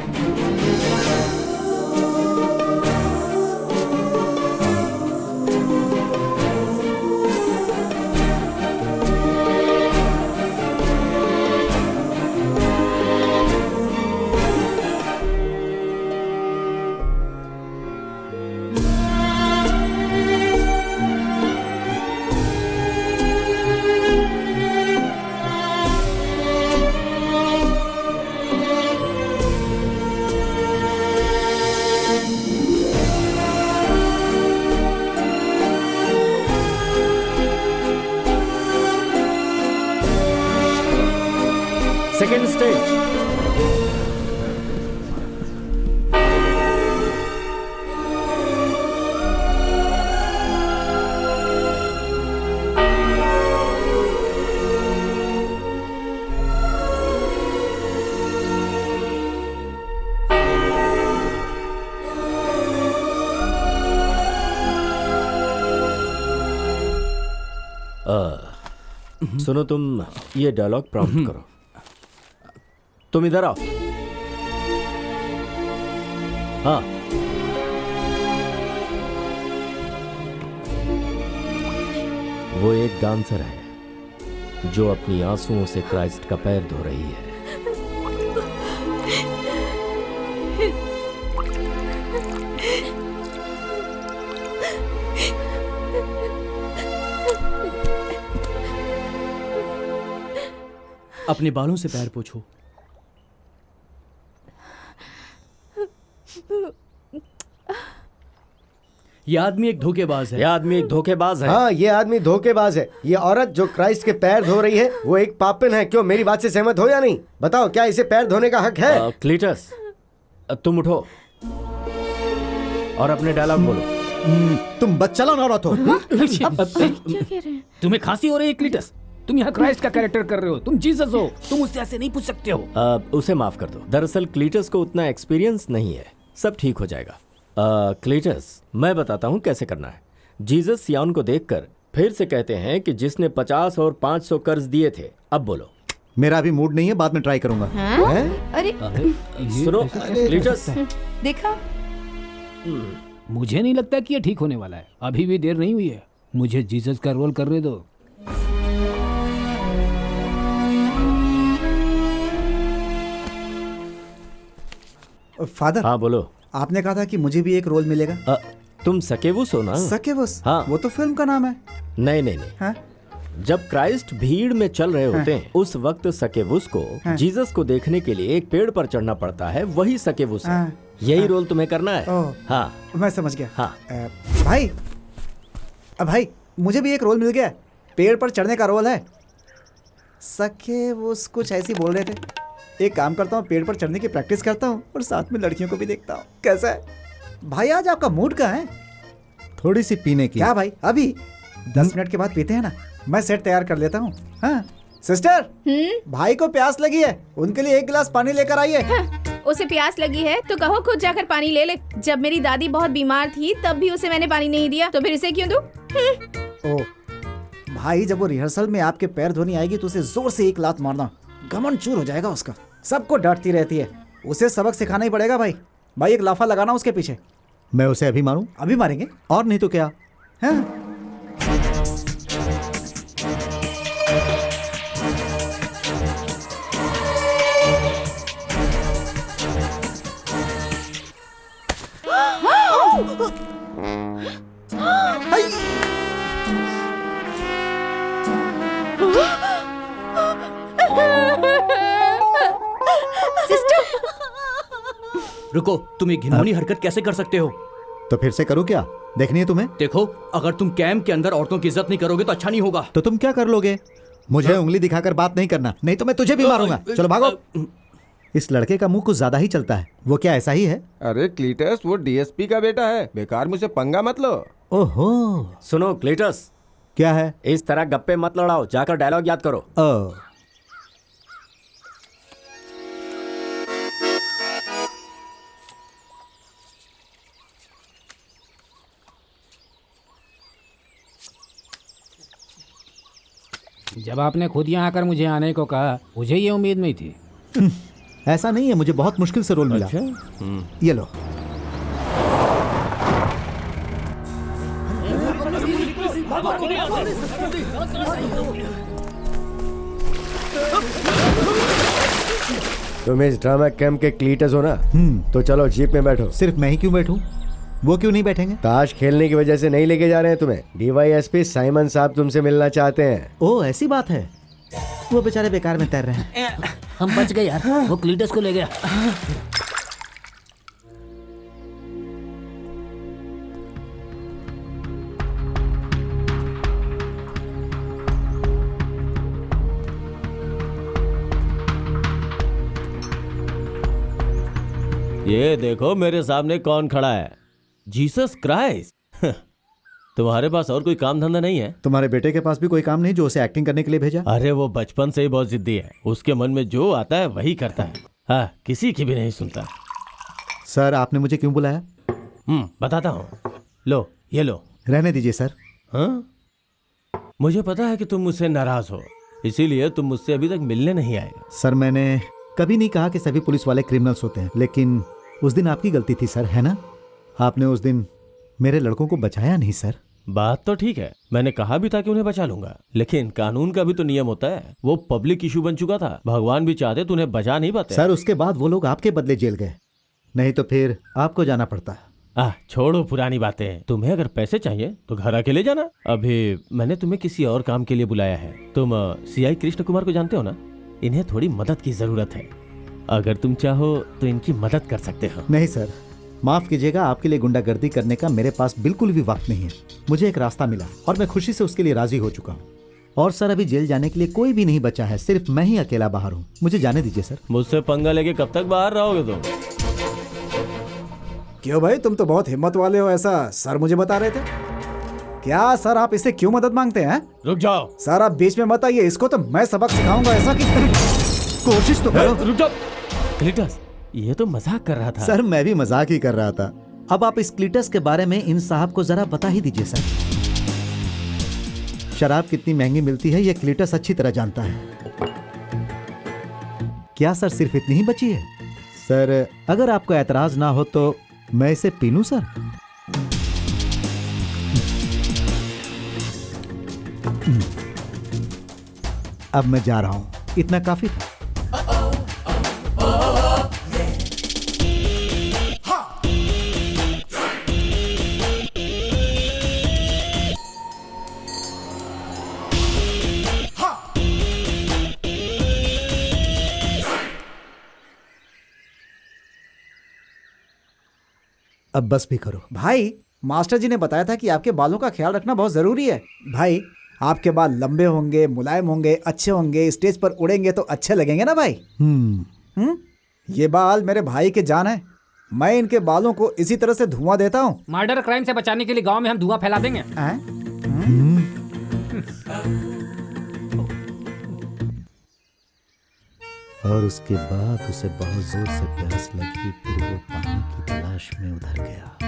Second stage. सुनो, तुम ये डायलॉग प्रॉम्प्ट करो। तुम इधर आओ। हाँ, वो एक डांसर है जो अपनी आंसुओं से क्राइस्ट का पैर धो रही है। अपने बालों से पैर पोछो। ये आदमी एक धोखेबाज है। ये आदमी एक धोखेबाज है। हाँ, ये आदमी धोखेबाज है। ये औरत जो क्राइस्ट के पैर धो रही है वो एक पापिन है। क्यों, मेरी बात से सहमत हो या नहीं? बताओ, क्या इसे पैर धोने का हक है? क्लीटस, तुम उठो और अपने डायलॉग बोलो। तुम बच्चा ना औरत हो। क्या कह रहे हैं? तुम्हें खांसी हो रही है क्लीटस? तुम यहाँ क्राइस्ट का कैरेक्टर कर रहे हो, तुम जीसस हो, तुम उससे ऐसे नहीं पूछ सकते हो। उसे माफ कर दो। दरअसल क्लीटस को उतना एक्सपीरियंस नहीं है, सब ठीक हो जाएगा। क्लीटस, मैं बताता हूँ कैसे करना है। जीसस सियान को देखकर फिर से कहते हैं कि जिसने 50 और 500 कर्ज दिए थे। अब बोलो। मेरा अभी मूड नहीं है, बाद में ट्राई करूंगा। अरे सुनो क्लीटस, देखा, मुझे नहीं लगता कि ये ठीक होने वाला है। अभी भी देर नहीं हुई है, मुझे जीसस का रोल करने दो। फादर, हाँ बोलो। आपने कहा था कि मुझे भी एक रोल मिलेगा। तुम सकेवुस हो ना? सकेवुस? हाँ, वो तो फिल्म का नाम है। नहीं नहीं नहीं। हाँ? जब क्राइस्ट भीड़ में चल रहे होते हैं उस वक्त सकेवुस को जीसस को देखने के लिए एक पेड़ पर चढ़ना पड़ता है, वही सकेवुस है। यही रोल तुम्हें करना है। हाँ मैं समझ गया। हाँ भाई, भाई मुझे भी एक रोल मिल गया, पेड़ पर चढ़ने का रोल है। सकेवुस कुछ ऐसी बोल रहे थे। एक काम करता हूँ, पेड़ पर चढ़ने की प्रैक्टिस करता हूँ और साथ में लड़कियों को भी देखता हूँ। कैसा है भाई? आज आपका मूड कहाँ है? थोड़ी सी पीने की। क्या भाई? अभी 10 मिनट के बाद पीते हैं ना। मैं सेट तैयार कर लेता हूँ। हाँ सिस्टर, भाई को प्यास लगी है, उनके लिए 1 गिलास पानी लेकर आइए। उसे प्यास लगी है तो कहो खुद जाकर पानी ले ले। जब मेरी दादी बहुत बीमार थी तब भी उसे मैंने पानी नहीं दिया, तो फिर इसे क्यों दूं? ओ भाई, जब वो रिहर्सल में आपके पैर धोनी आएगी तो उसे जोर से 1 लात मारना, घमंड चूर हो जाएगा उसका। सबको डांटती रहती है, उसे सबक सिखाना ही पड़ेगा भाई। भाई एक लाफा लगाना उसके पीछे। मैं उसे अभी मारूं? अभी मारेंगे, और नहीं तो क्या। हाँ? रुको, तुम ये घिनौनी हरकत कैसे कर सकते हो? तो फिर से करूं क्या? देखनी है तुम्हें? देखो, अगर तुम कैंप के अंदर औरतों की इज्जत नहीं करोगे तो अच्छा नहीं होगा। तो तुम क्या कर लोगे? मुझे उंगली दिखाकर बात नहीं करना, नहीं तो मैं तुझे भी मारूंगा। चलो भागो। इस लड़के का मुंह कुछ ज्यादा ही चलता है। वो क्या ऐसा ही है? अरे क्लीटस, वो डीएसपी का बेटा है, बेकार मुझसे पंगा मत लो। ओहो। सुनो क्लीटस, क्या है? इस तरह गप्पे मत लड़ाओ, जाकर डायलॉग याद करो। जब आपने खुद यहाँ आकर मुझे आने को कहा, मुझे ये उम्मीद नहीं थी। ऐसा नहीं है, मुझे बहुत मुश्किल से रोल मिला। ये लो। तुम इस ड्रामा कैंप के क्लीटस हो ना? तो चलो जीप में बैठो। सिर्फ मैं ही क्यों बैठूं? वो क्यों नहीं बैठेंगे? ताश खेलने की वजह से नहीं लेके जा रहे हैं तुम्हें। डीवाईएसपी साइमन साहब तुमसे मिलना चाहते हैं। ओह ऐसी बात है। वो बेचारे बेकार में तैर रहे हैं। हम बच गए यार, वो क्लीटस को ले गया। ये देखो मेरे सामने कौन खड़ा है, जीसस क्राइस्ट। तुम्हारे पास और कोई काम धंधा नहीं है? तुम्हारे बेटे के पास भी कोई काम नहीं जो उसे एक्टिंग करने के लिए भेजा? अरे वो बचपन से ही बहुत जिद्दी है, उसके मन में जो आता है वही करता है। हाँ, किसी की भी नहीं सुनता। सर आपने मुझे क्यों बुलाया? बताता हूँ। लो ये लो। रहने दीजिए सर। हाँ, मुझे पता है कि तुम मुझसे नाराज हो, इसीलिए तुम मुझसे अभी तक मिलने नहीं आए। सर मैंने कभी नहीं कहा कि सभी पुलिस वाले क्रिमिनल्स होते हैं, लेकिन उस दिन आपकी गलती थी सर, है ना? आपने उस दिन मेरे लड़कों को बचाया नहीं सर। बात तो ठीक है, मैंने कहा भी था कि उन्हें बचा लूंगा, लेकिन कानून का भी तो नियम होता है। वो पब्लिक इशू बन चुका था, भगवान भी चाहते तो उन्हें बचा नहीं पाते। सर उसके बाद वो लोग आपके बदले जेल गए, नहीं तो फिर आपको जाना पड़ता। छोड़ो पुरानी बातें। तुम्हें अगर पैसे चाहिए तो घर आके ले जाना। अभी मैंने तुम्हें किसी और काम के लिए बुलाया है। तुम सीआई कृष्ण कुमार को जानते हो ना? इन्हें थोड़ी मदद की जरूरत है, अगर तुम चाहो तो इनकी मदद कर सकते हो। नहीं सर, माफ कीजिएगा, आपके लिए गुंडागर्दी करने का मेरे पास बिल्कुल भी वक्त नहीं है। मुझे एक रास्ता मिला और मैं खुशी से उसके लिए राजी हो चुका हूँ। और सर अभी जेल जाने के लिए कोई भी नहीं बचा है, सिर्फ मैं ही अकेला बाहर हूँ। मुझे जाने दीजिए सर। मुझसे पंगा लेके कब तक बाहर रहोगे तुम? क्यों भाई, तुम तो बहुत हिम्मत वाले हो, ऐसा सर मुझे बता रहे थे। क्या सर आप इससे क्यों मदद मांगते हैं? रुक जाओ सर, आप बीच में मत आइए, इसको तो मैं सबक सिखाऊंगा। ऐसा कि कोशिश तो करो। रुक जाओ क्लीटस, ये तो मजाक कर रहा था। सर मैं भी मजाक ही कर रहा था। अब आप इस क्लीटस के बारे में इन साहब को जरा बता ही दीजिए सर। शराब कितनी महंगी मिलती है ये क्लीटस अच्छी तरह जानता है। क्या सर सिर्फ इतनी ही बची है? सर अगर आपको एतराज ना हो तो मैं इसे पी लूं सर? अब मैं जा रहा हूं, इतना काफी था। अब बस भी करो। भाई मास्टर जी ने बताया था कि आपके बालों का ख्याल रखना बहुत जरूरी है। भाई आपके बाल लंबे होंगे, मुलायम होंगे, अच्छे होंगे, स्टेज पर उड़ेंगे तो अच्छे लगेंगे ना भाई। ये बाल मेरे भाई के जान है। मैं इनके बालों को इसी तरह से धुआं देता हूँ। मर्डर क्राइम से बचाने के लिए गांव में हम धुआं फैला देंगे। और उसके बाद उसे बहुत जोर से प्यास लगी, फिर वो पानी की तलाश में उधर गया।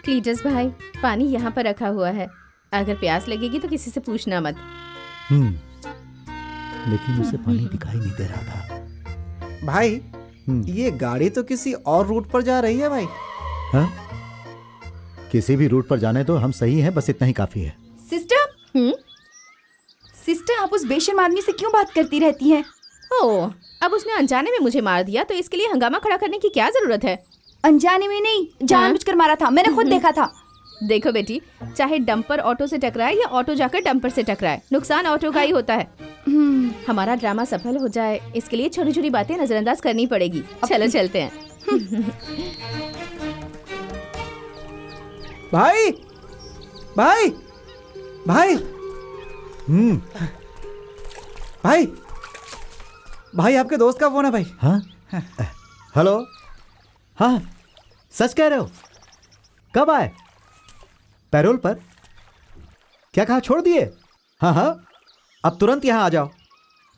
क्लीटस भाई, पानी यहाँ पर रखा हुआ है, अगर प्यास लगेगी तो किसी से पूछना मत। लेकिन उसे पानी दिखाई नहीं दे रहा था। भाई ये गाड़ी तो किसी और रूट पर जा रही है भाई। हाँ? किसी भी रूट पर जाने दो, हम सही हैं, बस इतना ही काफी है। सिस्टर, सिस्टर आप उस बेशर्म आदमी से क्यों बात करती रहती हैं? ओह, अब उसने अनजाने में मुझे मार दिया तो इसके लिए हंगामा खड़ा करने की क्या जरूरत है? अनजाने में नहीं, जानबूझकर मारा था, मैंने खुद देखा था। देखो बेटी, चाहे डंपर ऑटो से टकराए या ऑटो जाकर डंपर से टकराए, नुकसान ऑटो का ही होता है। हमारा ड्रामा सफल हो जाए इसके लिए छोटी छोटी बातें नजरअंदाज करनी पड़ेगी। चलो चलते हैं। भाई भाई भाई भाई भाई आपके दोस्त का फोन है भाई। हाँ? हेलो। हाँ, सच कह रहे हो? कब आए? पैरोल पर? क्या कहा, छोड़ दिए? हाँ हाँ, अब तुरंत यहाँ आ जाओ।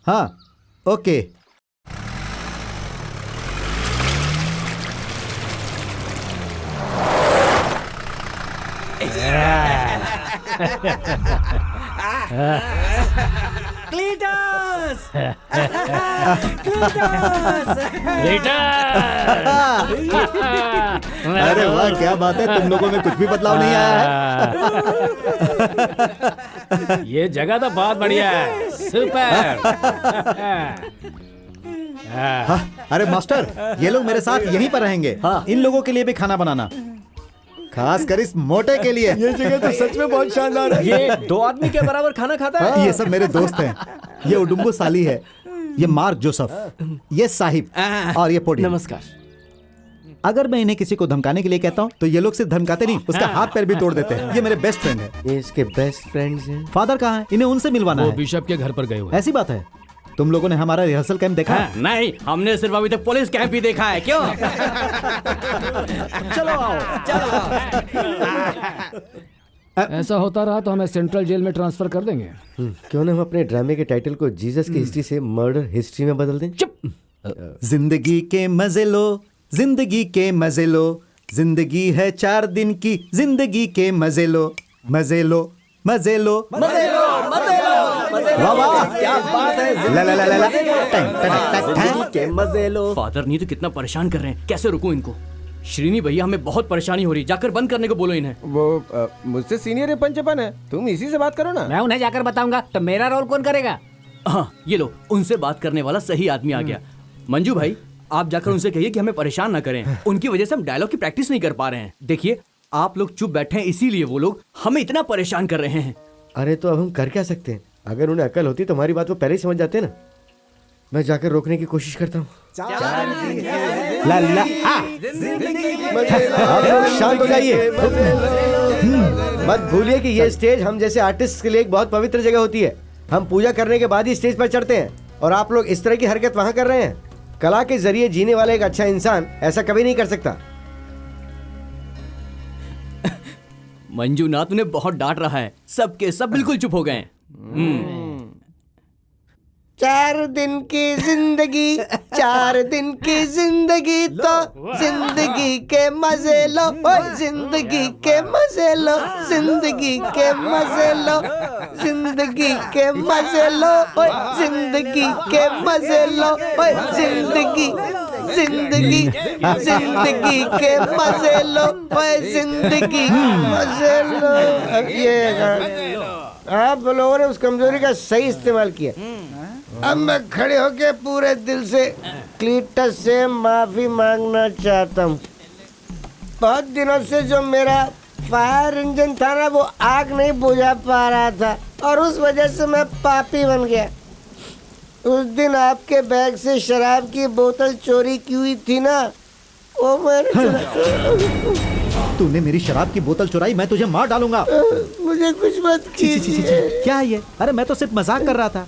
हाँ, ओके। क्लीटस! अरे वाह, क्या बात है, तुम लोगों में कुछ भी बदलाव नहीं आया है। ये जगह तो बहुत बढ़िया है, सुपर। हाँ, अरे मास्टर, ये लोग मेरे साथ यहीं पर रहेंगे। हाँ, इन लोगों के लिए भी खाना बनाना, खास कर इस मोटे के लिए। ये जगह तो सच में बहुत शानदार है। ये 2 आदमी के बराबर खाना खाता है। ये सब मेरे दोस्त हैं। ये उडुम्बू साली है, ये मार्क जोसेफ, ये साहिब और ये पोडी। नमस्कार। अगर मैं इन्हें किसी को धमकाने के लिए कहता हूँ तो ये लोग सिर्फ धमकाते नहीं, उसका हाथ पैर भी तोड़ देते हैं। ये मेरे बेस्ट फ्रेंड है। ये इसके बेस्ट फ्रेंड्स हैं। फादर कहाँ है? इन्हें उनसे मिलवाना है। बिशप के घर पर गए हुए। ऐसी बात है? तुम लोगों ने हमारा रिहर्सल कैंप देखा? नहीं, हमने सिर्फ अभी तक पुलिस कैंप ही देखा है। क्यों? चलो आओ, चलो आओ। ऐसा होता रहा तो हमें सेंट्रल जेल में ट्रांसफर कर देंगे। क्यों ना हम अपने ड्रामे के टाइटल को जीसस की हिस्ट्री से मर्डर हिस्ट्री में बदल दें? चुप। जिंदगी के मजे लो, जिंदगी के मजे लो, जिंदगी है 4 दिन की, जिंदगी के मजे लो, मजे लो, मजे लो, मजे लो, मजे लो। वाह वाह, क्या बात है। ला ला ला ला, जिंदगी के मजे लो। फादर नहीं तो कितना परेशान कर रहे हैं, कैसे रुकूं इनको? श्रीनी भैया, हमें बहुत परेशानी हो रही, जाकर बंद करने को बोलो इन्हें। वो मुझसे सीनियर है पंचपन है, तुम इसी से बात करो ना। मैं उन्हें जाकर बताऊंगा तो मेरा रोल कौन करेगा? हाँ, ये लो, उनसे बात करने वाला सही आदमी आ गया। मंजू भाई, आप जाकर उनसे कहिए कि हमें परेशान ना करें। उनकी वजह से हम डायलॉग की प्रैक्टिस नहीं कर पा रहे हैं। देखिए, आप लोग चुप बैठे हैं इसीलिए वो लोग हमें इतना परेशान कर रहे हैं। अरे तो अब हम कर क्या सकते हैं? अगर उन्हें अकल होती तो हमारी बात वो पहले ही समझ जाते ना। मैं जाकर रोकने की कोशिश करता हूँ। ला ला, आप लोग शांत हो जाइए। मत भूलिए कि ये स्टेज हम जैसे आर्टिस्ट के लिए एक बहुत पवित्र जगह होती है। हम पूजा करने के बाद ही स्टेज पर चढ़ते हैं और आप लोग इस तरह की हरकत वहाँ कर रहे हैं। कला के जरिए जीने वाला एक अच्छा इंसान ऐसा कभी नहीं कर सकता। मंजूनाथ उन्हें बहुत डांट रहा है। सबके सब बिल्कुल चुप हो गए। 4 दिन की जिंदगी, 4 दिन की जिंदगी तो जिंदगी के मजे लो, ओए जिंदगी के मजे लो, जिंदगी के मजे लो, जिंदगी के मजे लो, ओए जिंदगी के मजे लो, ओए जिंदगी जिंदगी जिंदगी के मजे लो, ओए जिंदगी मजे लो। अब ये आप लोगों ने उस कमजोरी का सही इस्तेमाल किया। अब मैं खड़े होके पूरे दिल से क्लीटस से माफी मांगना चाहता हूँ। बहुत दिनों से जो मेरा फायर इंजन था ना, वो आग नहीं बुझा पा रहा था और उस वजह से मैं पापी बन गया। उस दिन आपके बैग से शराब की बोतल चोरी की हुई थी ना, वो मैंने तूने मेरी शराब की बोतल चुराई, मैं तुझे मार डालूंगा। मुझे कुछ मत कीजिए। क्या है ये? अरे मैं तो सिर्फ मजाक कर रहा था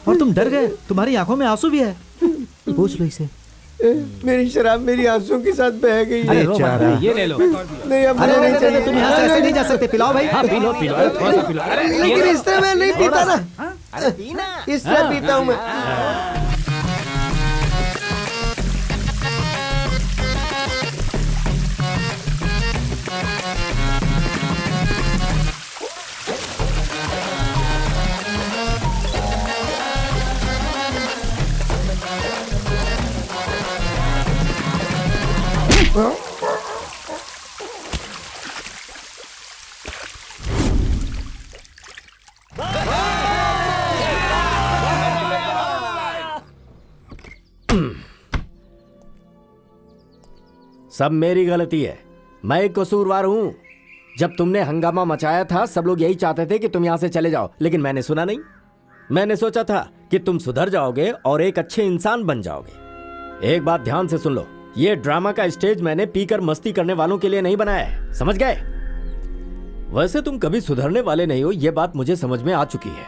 और तुम डर गए। तुम्हारी आंखों में आंसू भी है। पूछ लो इसे। मेरी शराब मेरी आंसुओं के साथ बह गई है। ये ले लो। नहीं अब अरे नहीं नहीं, चाहिए। तुम यहाँ से ऐसे नहीं जा सकते। पिलाओ भाई। हाँ पी लो थोड़ा सा पी लो। लेकिन इस तरह मैं नहीं पीता ना, इस तरह पीता हूँ मैं। सब मेरी गलती है, मैं एक कसूरवार हूं। जब तुमने हंगामा मचाया था सब लोग यही चाहते थे कि तुम यहां से चले जाओ, लेकिन मैंने सुना नहीं। मैंने सोचा था कि तुम सुधर जाओगे और एक अच्छे इंसान बन जाओगे। एक बात ध्यान से सुन लो, ये ड्रामा का स्टेज मैंने पीकर मस्ती करने वालों के लिए नहीं बनाया है, समझ गए? वैसे तुम कभी सुधरने वाले नहीं हो, यह बात मुझे समझ में आ चुकी है।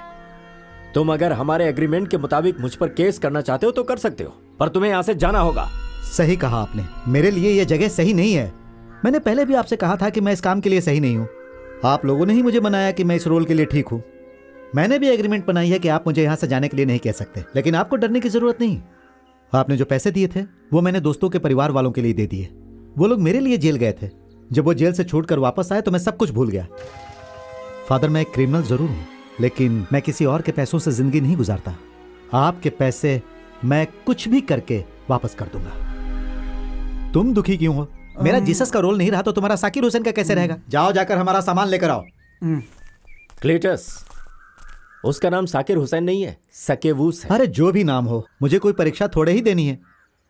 तुम अगर हमारे एग्रीमेंट के मुताबिक मुझ पर केस करना चाहते हो तो कर सकते हो, पर तुम्हें यहां से जाना होगा। सही कहा आपने, मेरे लिए यह जगह सही नहीं है। मैंने पहले भी आपसे कहा था कि मैं इस काम के लिए सही नहीं हूँ। आप लोगों ने ही मुझे मनाया कि मैं इस रोल के लिए ठीक हूँ। मैंने भी एग्रीमेंट बनाई है कि आप मुझे यहाँ से जाने के लिए नहीं कह सकते, लेकिन आपको डरने की जरूरत नहीं। आपने जो पैसे दिए थे वो मैंने दोस्तों के परिवार वालों के लिए दे दिए। वो लोग मेरे लिए जेल गए थे। जब वो जेल से छूटकर वापस आए तो मैं सब कुछ भूल गया। फादर, मैं एक क्रिमिनल जरूर हूँ, लेकिन मैं किसी और के पैसों से जिंदगी नहीं गुजारता। आपके पैसे मैं कुछ भी करके वापस कर दूंगा। तुम दुखी क्यों हो? मेरा जीसस का रोल नहीं रहा तो तुम्हारा साकिर हुसैन का कैसे रहेगा? जाओ जाकर हमारा सामान लेकर आओ। क्लीटस, उसका नाम साकिर हुसैन नहीं है, सकेवूस है। अरे जो भी नाम हो, मुझे कोई परीक्षा थोड़े ही देनी है।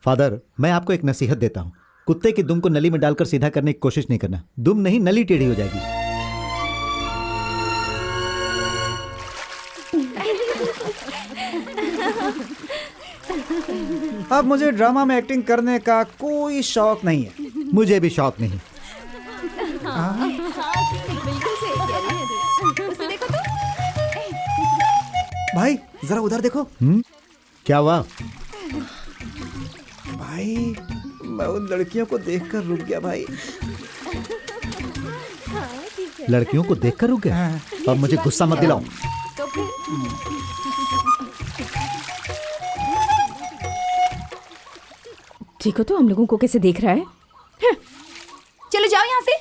फादर, मैं आपको एक नसीहत देता हूँ, कुत्ते की दुम को नली में डालकर सीधा करने की कोशिश नहीं करना। दुम नहीं, नली टेढ़ी हो जाएगी। अब मुझे ड्रामा में एक्टिंग करने का कोई शौक नहीं है। मुझे भी शौक नहीं। भाई जरा उधर देखो। क्या हुआ? भाई मैं उन लड़कियों को देखकर रुक गया भाई। लड़कियों को देखकर रुक गया? अब मुझे गुस्सा मत दिलाओ। ठीक हो तो हम लोगों को कैसे देख रहा है? चलो जाओ यहाँ से।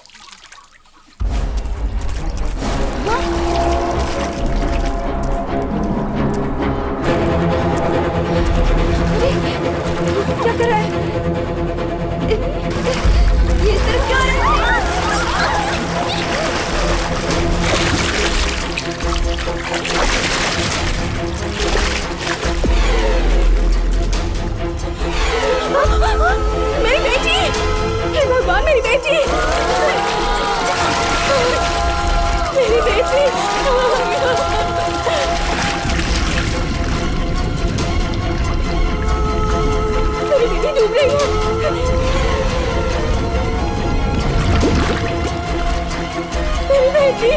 क्या कर रहा है? ये इस तरफ क्यों आ रहा है? मेरी बेटी! हे भगवान, मेरी बेटी! मेरी बेटी! मेरी बेटी डूब रही है। मेरी बेटी!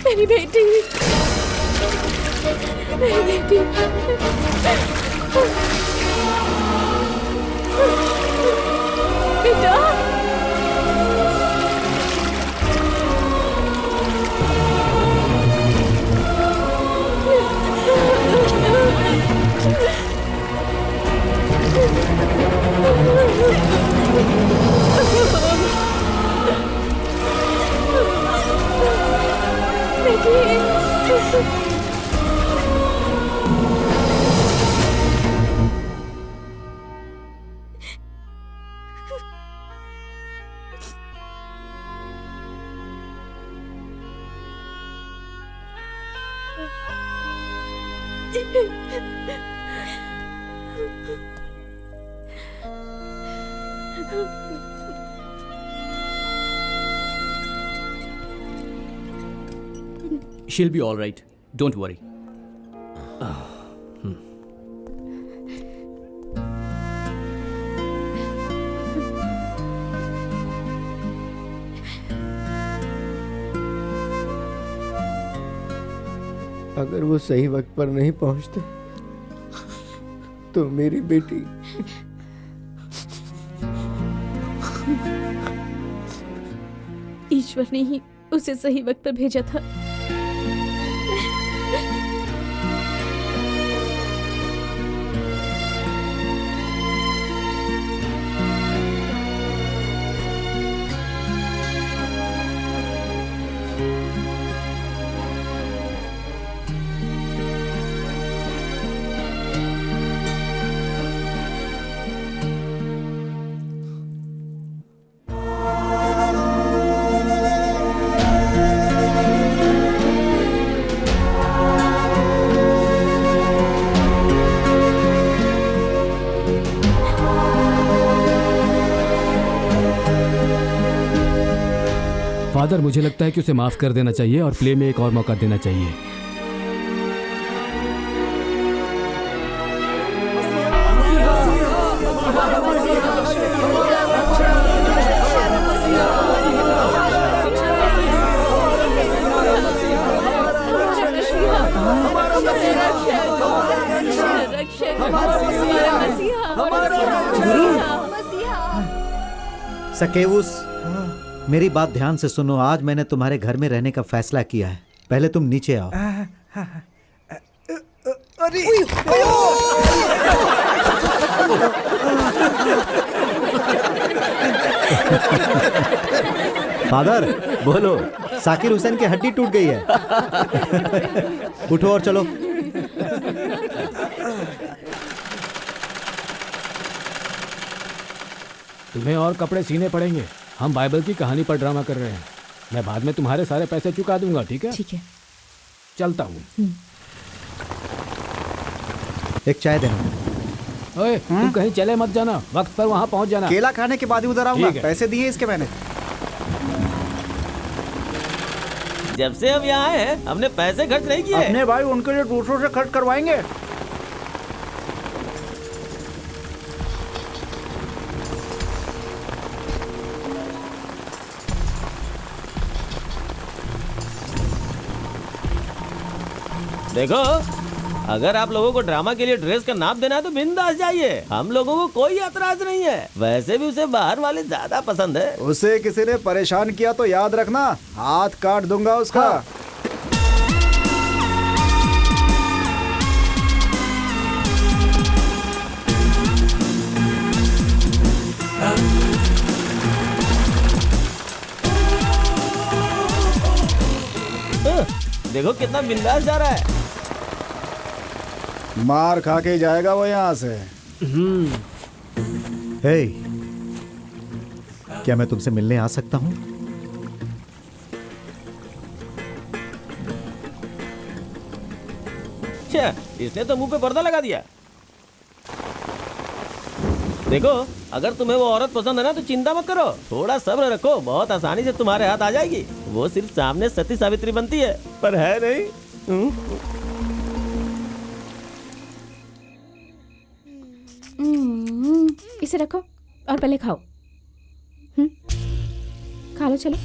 मेरी बेटी! मेरी बेटी! बेटा! She'll be all right. Don't worry. अगर वो सही वक्त पर नहीं पहुंचते तो मेरी बेटी ईश्वर ने ही उसे सही वक्त पर भेजा था। फादर, मुझे लगता है कि उसे माफ कर देना चाहिए और प्ले में एक और मौका देना चाहिए। सकेवुस, मेरी बात ध्यान से सुनो। आज मैंने तुम्हारे घर में रहने का फैसला किया है। पहले तुम नीचे आओ। अरे फादर, बोलो। साकिर हुसैन की हड्डी टूट गई है। उठो और चलो। तुम्हें और कपड़े सीने पड़ेंगे। हम बाइबल की कहानी पर ड्रामा कर रहे हैं। मैं बाद में तुम्हारे सारे पैसे चुका दूंगा, ठीक है? ठीक है। चलता हूँ। एक चाय देना। ओए, तुम कहीं चले मत जाना, वक्त पर वहाँ पहुँच जाना। केला खाने के बाद ही उधर आऊंगा। पैसे दिए इसके मैंने। जब से हम यहाँ आए हैं हमने पैसे खर्च नहीं किए। अपने भाई उनके लिए दूसरों से खर्च करवाएंगे। देखो, अगर आप लोगों को ड्रामा के लिए ड्रेस का नाप देना है तो बिंदास जाइए, हम लोगों को कोई एतराज नहीं है। वैसे भी उसे बाहर वाले ज्यादा पसंद है। उसे किसी ने परेशान किया तो याद रखना, हाथ काट दूंगा उसका। देखो कितना बिंदास जा रहा है। मार खा के जाएगा वो यहाँ से। हे, क्या मैं तुमसे मिलने आ सकता हूँ? अच्छा, इसने तो मुंह पे पर्दा लगा दिया। देखो, अगर तुम्हें वो औरत पसंद है ना तो चिंता मत करो, थोड़ा सब्र रखो, बहुत आसानी से तुम्हारे हाथ आ जाएगी। वो सिर्फ सामने सती सावित्री बनती है, पर है नहीं। इसे रखो और पहले खाओ। खा लो, चलो।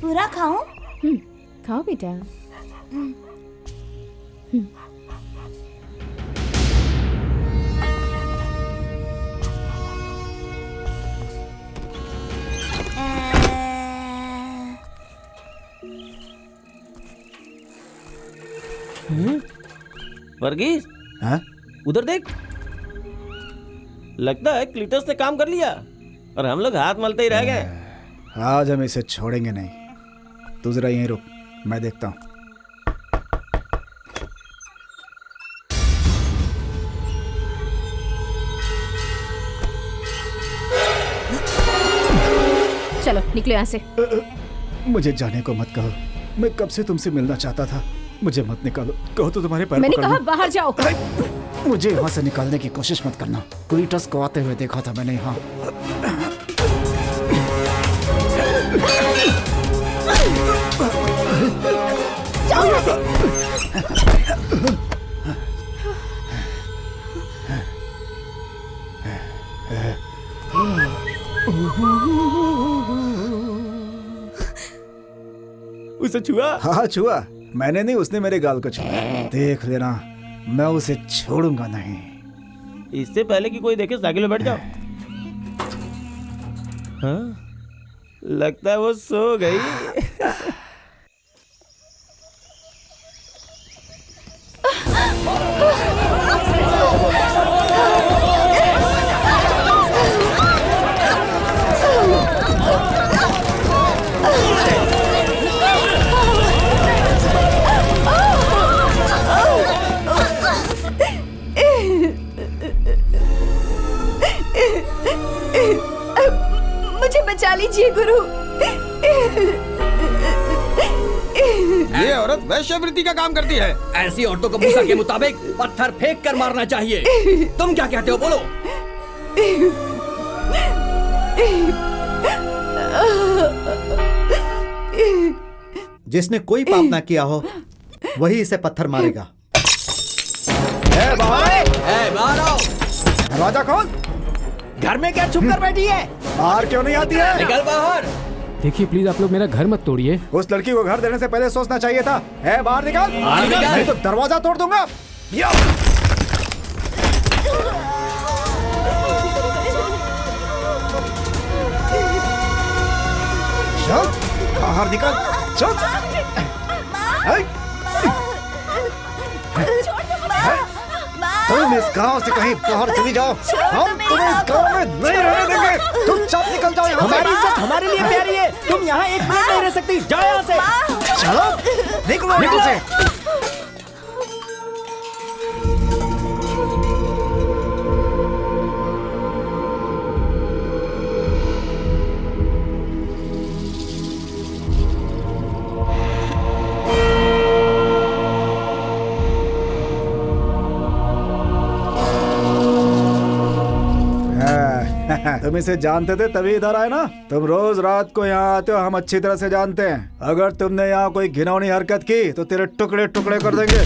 पूरा खाऊं? खाओ बेटा। वर्गीस, उधर देख। लगता है क्लीटस ने काम कर लिया और हम लोग हाथ मलते ही रह गए। आज हम इसे छोड़ेंगे नहीं। तू जरा यहीं रुक, मैं देखता हूँ। चलो निकलो यहाँ से। मुझे जाने को मत कहो, मैं कब से तुमसे मिलना चाहता था। मुझे मत निकालो, कहो तो तुम्हारे पैर मैंने पकड़ कहा लूं। बाहर जाओ। मुझे यहाँ से निकालने की कोशिश मत करना। क्लीटस को आते हुए देखा था मैंने यहाँ। जाओ यहाँ से। उसे छुआ? हाँ छुआ, मैंने नहीं, उसने मेरे गाल को छुआ। देख लेना, मैं उसे छोड़ूंगा नहीं। इससे पहले कि कोई देखे साइकिल में बैठ जाओ। हाँ? लगता है वो सो गई। मुझे बचा लीजिए गुरु। ये औरत वैश्यवृत्ति का काम करती है। ऐसी औरतों को मूसा के मुताबिक पत्थर फेंक कर मारना चाहिए। तुम क्या कहते हो, बोलो। जिसने कोई पाप ना किया हो वही इसे पत्थर मारेगा। बाहर आओ। दरवाजा खोल। घर में क्या छुप कर बैठी है? बाहर क्यों नहीं आती है? निकल बाहर। देखिए प्लीज आप लोग मेरा घर मत तोड़िए। उस लड़की को घर देने से पहले सोचना चाहिए था। है बाहर निकल, नहीं तो दरवाजा तोड़ दूंगा। चल बाहर निकल, चल। तुम इस गांव से कहीं बाहर चली जाओ, हम तुम्हें इस गांव में नहीं रहने देंगे। तुम चुप निकल जाओ यहाँ से। हमारी इज्जत हमारे लिए प्यारी है। तुम यहाँ एक मिनट नहीं रह सकती। जाओ यहाँ से। चलो निकलो यहाँ से। तुम इसे जानते थे तभी इधर आए ना? तुम रोज रात को यहाँ आते हो, हम अच्छी तरह से जानते हैं। अगर तुमने यहाँ कोई घिनौनी हरकत की तो तेरे टुकड़े टुकड़े कर देंगे।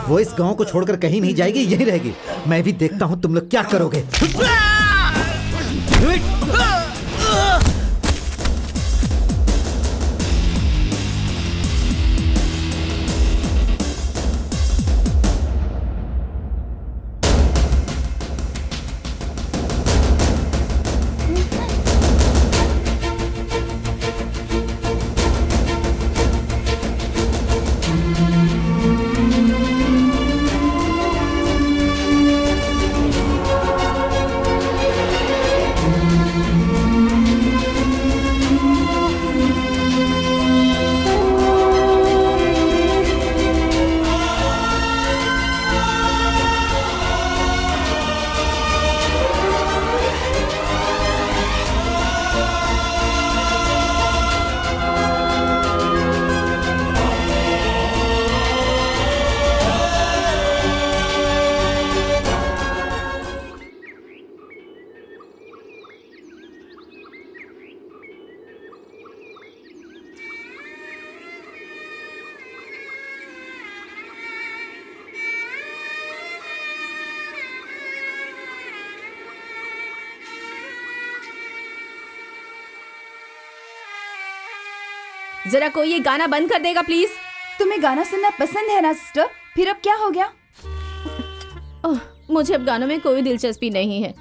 वो इस गांव को छोड़कर कहीं नहीं जाएगी, यहीं रहेगी। मैं भी देखता हूं तुम लोग क्या करोगे। जरा कोई ये गाना बंद कर देगा प्लीज। तुम्हें गाना सुनना पसंद है ना सिस्टर? फिर अब क्या हो गया? ओह, मुझे अब गानों में कोई दिलचस्पी नहीं है।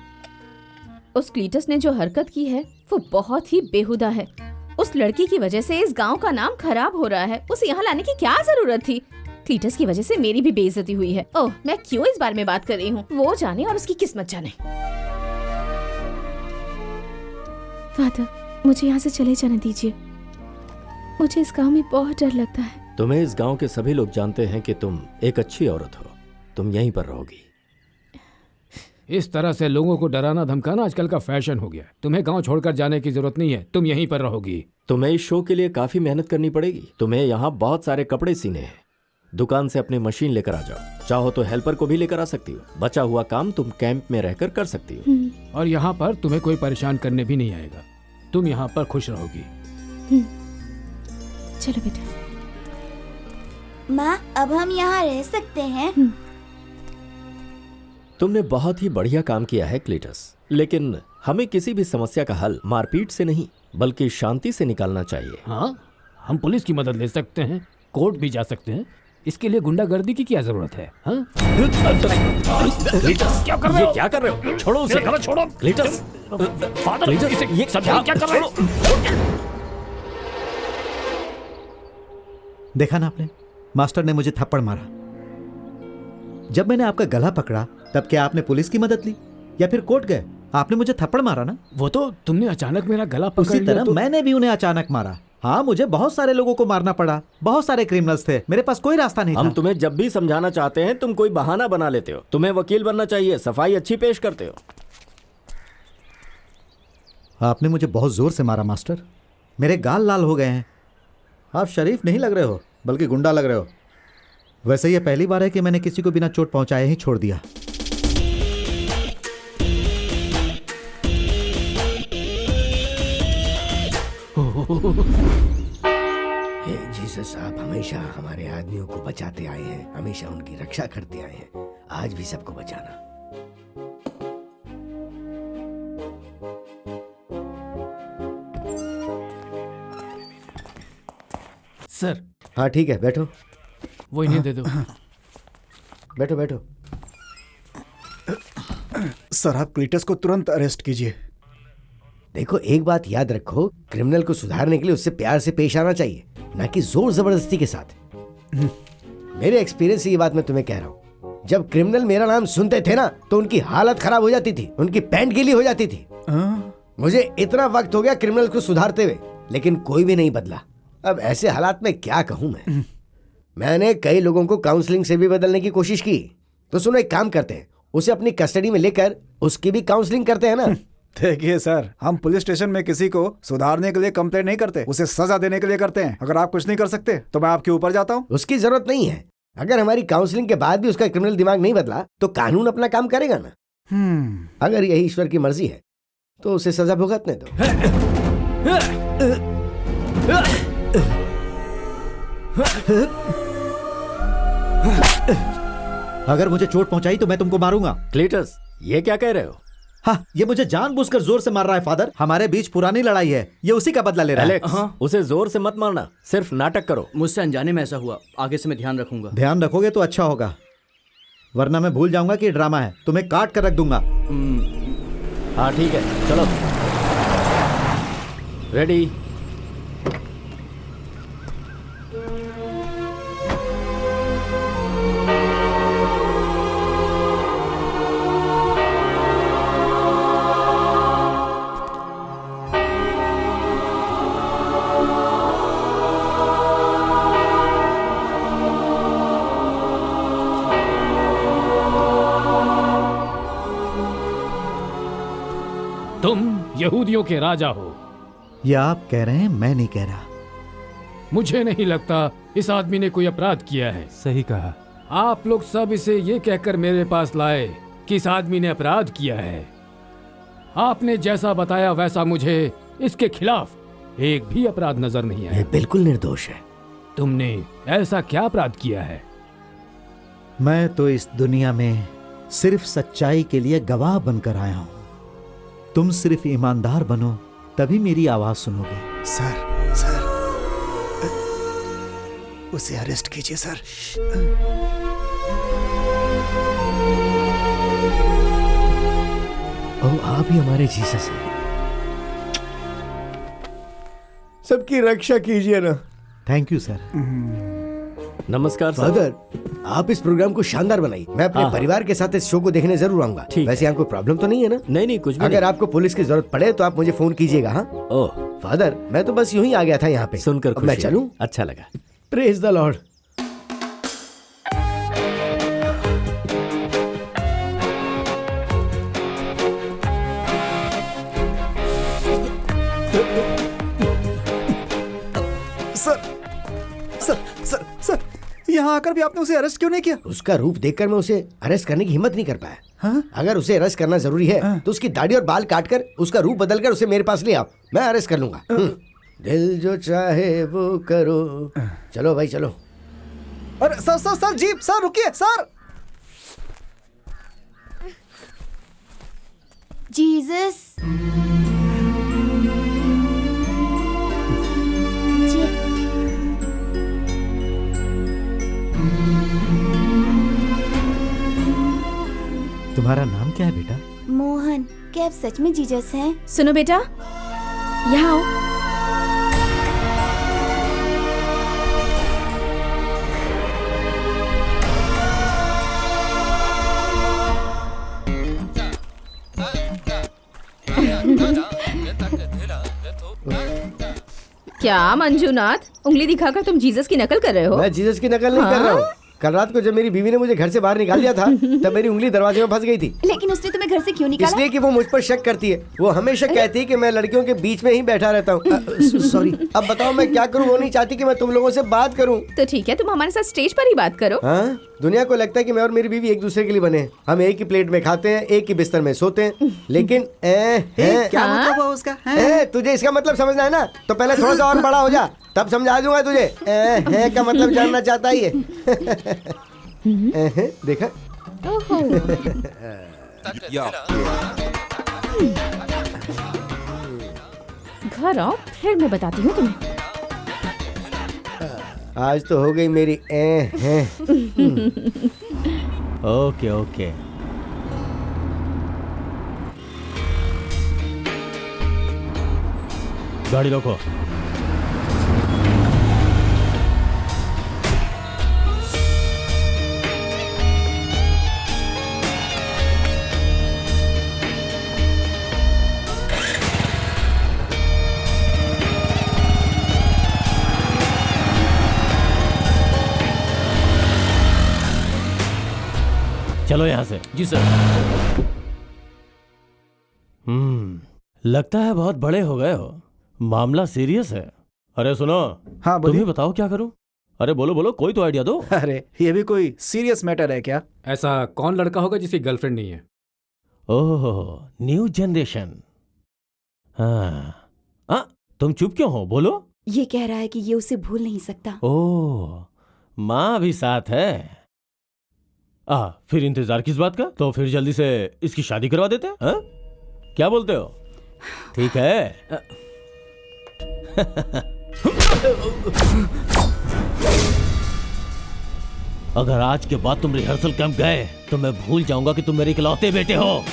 उस क्लीटस ने जो हरकत की है वो बहुत ही बेहुदा है। उस लड़की की वजह से इस गांव का नाम खराब हो रहा है। उसे यहाँ लाने की क्या जरूरत थी? क्लीटस की वजह से मेरी भी बेइज्जती हुई है। ओह, मैं क्यों इस बारे में बात कर रही हूँ? वो जाने और उसकी किस्मत जाने। फादर, मुझे यहाँ से चले जाने दीजिए। मुझे इस गांव में बहुत डर लगता है। तुम्हें इस गांव के सभी लोग जानते हैं कि तुम एक अच्छी औरत हो। तुम यहीं पर रहोगी। इस तरह से लोगों को डराना धमकाना आजकल का फैशन हो गया है। तुम्हें गांव छोड़कर जाने की जरूरत नहीं है, तुम यहीं पर रहोगी। तुम्हें इस शो के लिए काफी मेहनत करनी पड़ेगी। तुम्हें यहाँ बहुत सारे कपड़े सीने हैं। दुकान से अपनी मशीन लेकर आ जाओ। चाहो तो हेल्पर को भी लेकर आ सकती हो। बचा हुआ काम तुम कैंप में रहकर कर सकती हो। और यहाँ पर तुम्हें कोई परेशान करने भी नहीं आएगा। तुम यहाँ पर खुश रहोगी। चलो बेटा। माँ, अब हम यहाँ रह सकते हैं? तुमने बहुत ही बढ़िया काम किया है क्लीटस, लेकिन हमें किसी भी समस्या का हल मारपीट से नहीं बल्कि शांति से निकालना चाहिए। हाँ, हम पुलिस की मदद ले सकते हैं, कोर्ट भी जा सकते हैं। इसके लिए गुंडागर्दी की क्या जरूरत है? हाँ? क्लीटस, क्या कर रहे हो? ये क्या कर रहे हो? छोड़ो उसे। छोड़ो क्लीटस, फादर, ये समझाओ क्या कर रहे हो? देखा ना आपने, मास्टर ने मुझे थप्पड़ मारा। जब मैंने आपका गला पकड़ा तब क्या आपने पुलिस की मदद ली या फिर कोर्ट गए? आपने मुझे थप्पड़ मारा ना। वो तो तुमने अचानक मेरा गला पकड़ उसी लिया तरह तो... मैंने भी उन्हें अचानक मारा। हाँ, मुझे बहुत सारे लोगों को मारना पड़ा। बहुत सारे क्रिमिनल्स थे, मेरे पास कोई रास्ता नहीं था। हम तुम्हें जब भी समझाना चाहते हैं तुम कोई बहाना बना लेते हो। तुम्हें वकील बनना चाहिए, सफाई अच्छी पेश करते हो। आपने मुझे बहुत जोर से मारा मास्टर, मेरे गाल लाल हो गए हैं। आप शरीफ नहीं लग रहे हो बल्कि गुंडा लग रहे हो। वैसे ये पहली बार है कि मैंने किसी को बिना चोट पहुंचाए ही छोड़ दिया। जीसस, आप हमेशा हमारे आदमियों को बचाते आए हैं, हमेशा उनकी रक्षा करते आए हैं। आज भी सबको बचाना। सर। हाँ ठीक है, बैठो। वो इन्हें दे दो। बैठो बैठो। सर, आप क्लीटस को तुरंत अरेस्ट कीजिए। देखो, एक बात याद रखो, क्रिमिनल को सुधारने के लिए उससे प्यार से पेश आना चाहिए, ना कि जोर जबरदस्ती के साथ। मेरे एक्सपीरियंस से ये बात मैं तुम्हें कह रहा हूँ। जब क्रिमिनल मेरा नाम सुनते थे ना तो उनकी हालत खराब हो जाती थी, उनकी पैंट गीली हो जाती थी। मुझे इतना वक्त हो गया क्रिमिनल को सुधारते हुए, लेकिन कोई भी नहीं बदला। अब ऐसे हालात में क्या कहूँ मैं। मैंने कई लोगों को काउंसलिंग से भी बदलने की कोशिश की। तो सुनो, एक काम करते हैं, उसे अपनी कस्टडी में लेकर उसकी भी काउंसलिंग करते हैं ना। देखिए सर, हम पुलिस स्टेशन में किसी को सुधारने के लिए कंप्लेंट नहीं करते, उसे सजा देने के लिए करते हैं। अगर आप कुछ नहीं कर सकते तो मैं आपके ऊपर जाता हूँ। उसकी जरूरत नहीं है। अगर हमारी काउंसलिंग के बाद भी उसका क्रिमिनल दिमाग नहीं बदला तो कानून अपना काम करेगा ना। अगर यही ईश्वर की मर्जी है तो उसे सजा भुगतने दो। अगर मुझे चोट पहुंचाई तो मैं तुमको मारूंगा। क्लीटस, ये क्या कह रहे हो? हाँ, ये मुझे जानबूझकर जोर से मार रहा है फादर। हमारे बीच पुरानी लड़ाई है, ये उसी का बदला ले रहा है। एलेक्स, उसे जोर से मत मारना, सिर्फ नाटक करो। मुझसे अनजाने में ऐसा हुआ, आगे से मैं ध्यान रखूंगा। ध्यान रखोगे तो अच्छा होगा, वरना मैं भूल जाऊंगा कि ये ड्रामा है, तुम्हें काट कर रख दूंगा। हाँ ठीक है, चलो। रेडी। तुम यहूदियों के राजा हो। ये आप कह रहे हैं, मैं नहीं कह रहा। मुझे नहीं लगता इस आदमी ने कोई अपराध किया है। सही कहा। आप लोग सब इसे ये कहकर मेरे पास लाए कि इस आदमी ने अपराध किया है। आपने जैसा बताया वैसा मुझे इसके खिलाफ एक भी अपराध नजर नहीं आया। ये बिल्कुल निर्दोष है। तुमने ऐसा क्या अपराध किया है? मैं तो इस दुनिया में सिर्फ सच्चाई के लिए गवाह बनकर आया हूं। तुम सिर्फ ईमानदार बनो तभी मेरी आवाज सुनोगे। सर, उसे अरेस्ट कीजिए सर। ओह, आप ही हमारे जीसस हैं। सबकी रक्षा कीजिए ना। Thank you sir. नमस्कार सर। फादर, आप इस प्रोग्राम को शानदार बनाइए। मैं अपने परिवार के साथ इस शो को देखने जरूर आऊंगा। वैसे आपको प्रॉब्लम तो नहीं है ना? नहीं, कुछ भी अगर नहीं। आपको पुलिस की जरूरत पड़े तो आप मुझे फोन कीजिएगा। हाँ ओह फादर, मैं तो बस यूं ही आ गया था यहाँ पे। सुनकर अब मैं खुशी चलूं? हुई। अच्छा लगा। Praise the Lord. Sir sir sir sir, यहाँ आकर भी आपने उसे अरेस्ट क्यों नहीं किया? उसका रूप देखकर मैं उसे अरेस्ट करने की हिम्मत नहीं कर पाया। हाँ? अगर उसे अरेस्ट करना जरूरी है तो उसकी दाढ़ी और बाल काटकर उसका रूप बदलकर उसे मेरे पास ले आओ, मैं अरेस्ट कर लूंगा। दिल जो चाहे वो करो। चलो भाई चलो। अरे sir sir sir, jeep sir, रुकिए सर। जीसस, तुम्हारा नाम क्या है बेटा? मोहन, क्या आप सच में जीसस हैं? सुनो बेटा, यहाँ आओ। क्या मंजूनाथ, उंगली दिखाकर तुम जीसस की नकल कर रहे हो? मैं जीसस की नकल नहीं कर रहा हूँ। कल रात को जब मेरी बीवी ने मुझे घर से बाहर निकाल दिया था तब मेरी उंगली दरवाजे में फंस गई थी। लेकिन उसने तुम्हें घर से क्यों निकाला? इसलिए कि वो मुझ पर शक करती है। वो हमेशा कहती है कि मैं लड़कियों के बीच में ही बैठा रहता हूँ। सॉरी, अब बताओ मैं क्या करूँ? वो नहीं चाहती कि मैं तुम लोगों से बात करूँ। तो ठीक है, तुम हमारे साथ स्टेज पर ही बात करो। हाँ, दुनिया को लगता है कि मैं और मेरी बीवी एक दूसरे के लिए बने हैं। हम एक ही प्लेट में खाते हैं, एक ही बिस्तर में सोते हैं, लेकिन क्या मतलब हुआ उसका? तुझे इसका मतलब समझना है ना? तो पहले थोड़ा सा और बड़ा हो जा, तब समझा दूंगा तुझे। है का मतलब जानना चाहता ही है। देखा? घर आओ, फिर मैं बताती हूँ तुम्हें। आज तो हो गई मेरी ओके ओके। गाड़ी रोको। चलो यहाँ से। जी सर। लगता है बहुत बड़े हो गए हो। मामला सीरियस है। अरे सुनो। हाँ तुम ही बताओ क्या करूं? अरे बोलो बोलो, कोई तो आइडिया दो। अरे ये भी कोई सीरियस मैटर है क्या? ऐसा कौन लड़का होगा जिसकी गर्लफ्रेंड नहीं है? ओह, न्यू जनरेशन। हाँ, तुम चुप क्यों हो? बोलो। ये कह रहा है कि ये उसे भूल नहीं सकता। ओह, माँ भी साथ है। फिर इंतजार किस बात का? तो फिर जल्दी से इसकी शादी करवा देते हैं। हाँ? क्या बोलते हो? ठीक है। अगर आज के बाद तुम रिहर्सल कैंप गए तो मैं भूल जाऊंगा कि तुम मेरे इकलौते बेटे हो।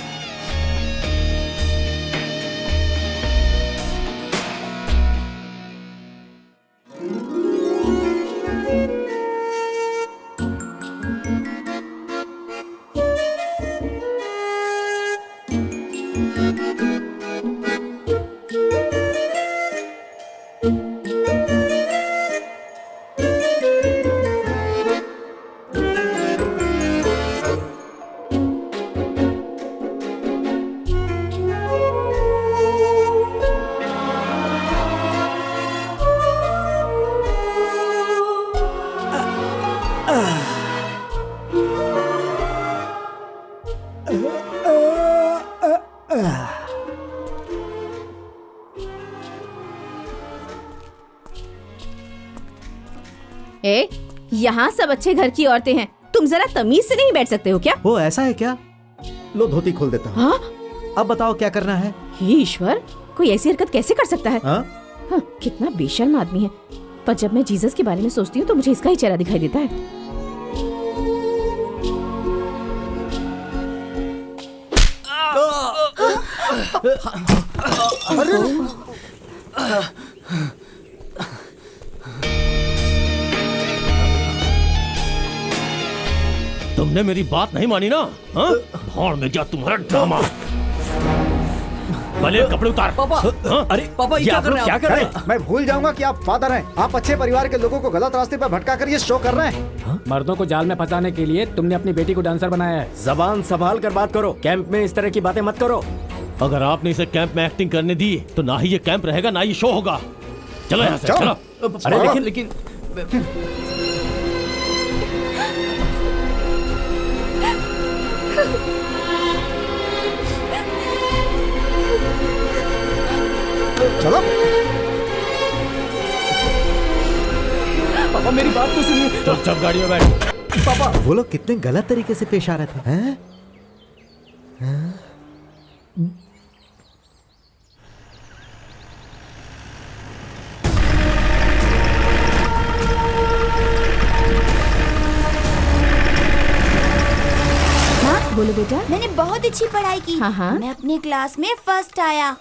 यहाँ सब अच्छे घर की औरतें हैं, तुम जरा तमीज से नहीं बैठ सकते हो क्या? वो ऐसा है क्या? लो धोती खोल देता हूँ। अब बताओ क्या करना है? हे ईश्वर, कोई ऐसी हरकत कैसे कर सकता है? हाँ, कितना बेशर्म आदमी है। पर जब मैं जीसस के बारे में सोचती हूँ तो मुझे इसका ही चेहरा दिखाई देता है। तुमने मेरी बात नहीं मानी ना? हाँ? भाड़ में क्या तुम्हारा ड्रामा। पहले कपड़े उतार। पापा, हाँ? अरे पापा ये क्या कर रहे हैं? मैं भूल जाऊंगा कि आप फादर हैं। आप अच्छे परिवार के लोगों को गलत रास्ते पर भटका कर ये शो कर रहे हैं। मर्दों को जाल में फंसाने के लिए तुमने अपनी बेटी को डांसर बनाया है। जबान संभाल कर बात करो। कैंप में इस तरह की बातें मत करो। अगर आपने इसे कैंप में एक्टिंग करने दी तो ना ही ये कैंप रहेगा ना ही शो होगा। चलो यहाँ से, चलो। अरे लेकिन चलो पापा मेरी बात तो सुनिए। चुपचाप गाड़ी में बैठ। पापा वो लोग कितने गलत तरीके से पेश आ रहे थे हैं? बोलो बेटा। मैंने बहुत अच्छी पढ़ाई की। हाँ। मैं अपनी क्लास में फर्स्ट आया।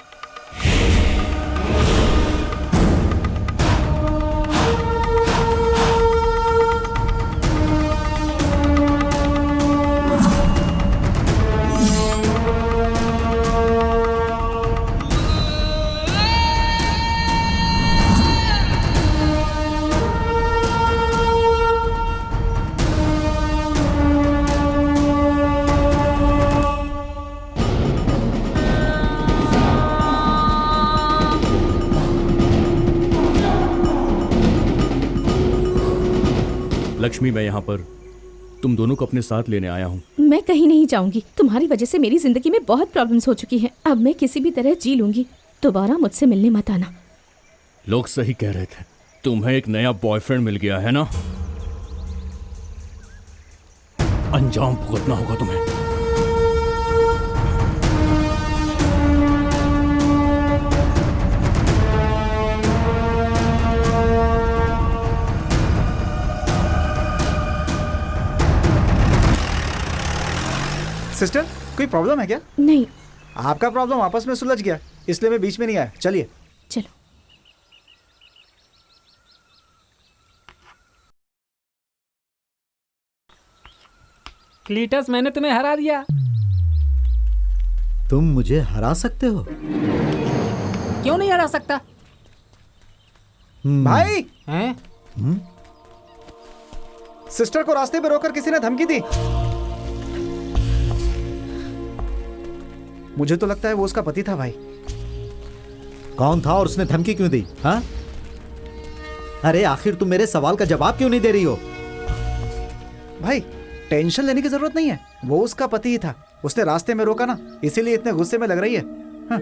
लक्ष्मी, मैं यहाँ पर तुम दोनों को अपने साथ लेने आया हूँ। मैं कहीं नहीं जाऊंगी। तुम्हारी वजह से मेरी जिंदगी में बहुत प्रॉब्लम्स हो चुकी हैं। अब मैं किसी भी तरह जी लूंगी। दोबारा मुझसे मिलने मत आना। लोग सही कह रहे थे, तुम्हें एक नया बॉयफ्रेंड मिल गया है ना? अंजाम भुगतना होगा तुम्हें। सिस्टर, कोई प्रॉब्लम है क्या? नहीं। आपका प्रॉब्लम आपस में सुलझ गया, इसलिए मैं बीच में नहीं आया। चलिए चलो। क्लीटस, मैंने तुम्हें हरा दिया। तुम मुझे हरा सकते हो? क्यों नहीं हरा सकता? भाई हैं? सिस्टर को रास्ते पे रोककर किसी ने धमकी दी। मुझे तो लगता है वो उसका पति था। भाई कौन था और उसने धमकी क्यों दी? हाँ? अरे आखिर तुम मेरे सवाल का जवाब क्यों नहीं दे रही हो? भाई टेंशन लेने की जरूरत नहीं है, वो उसका पति ही था। उसने रास्ते में रोका ना, इसीलिए इतने गुस्से में लग रही है। हाँ।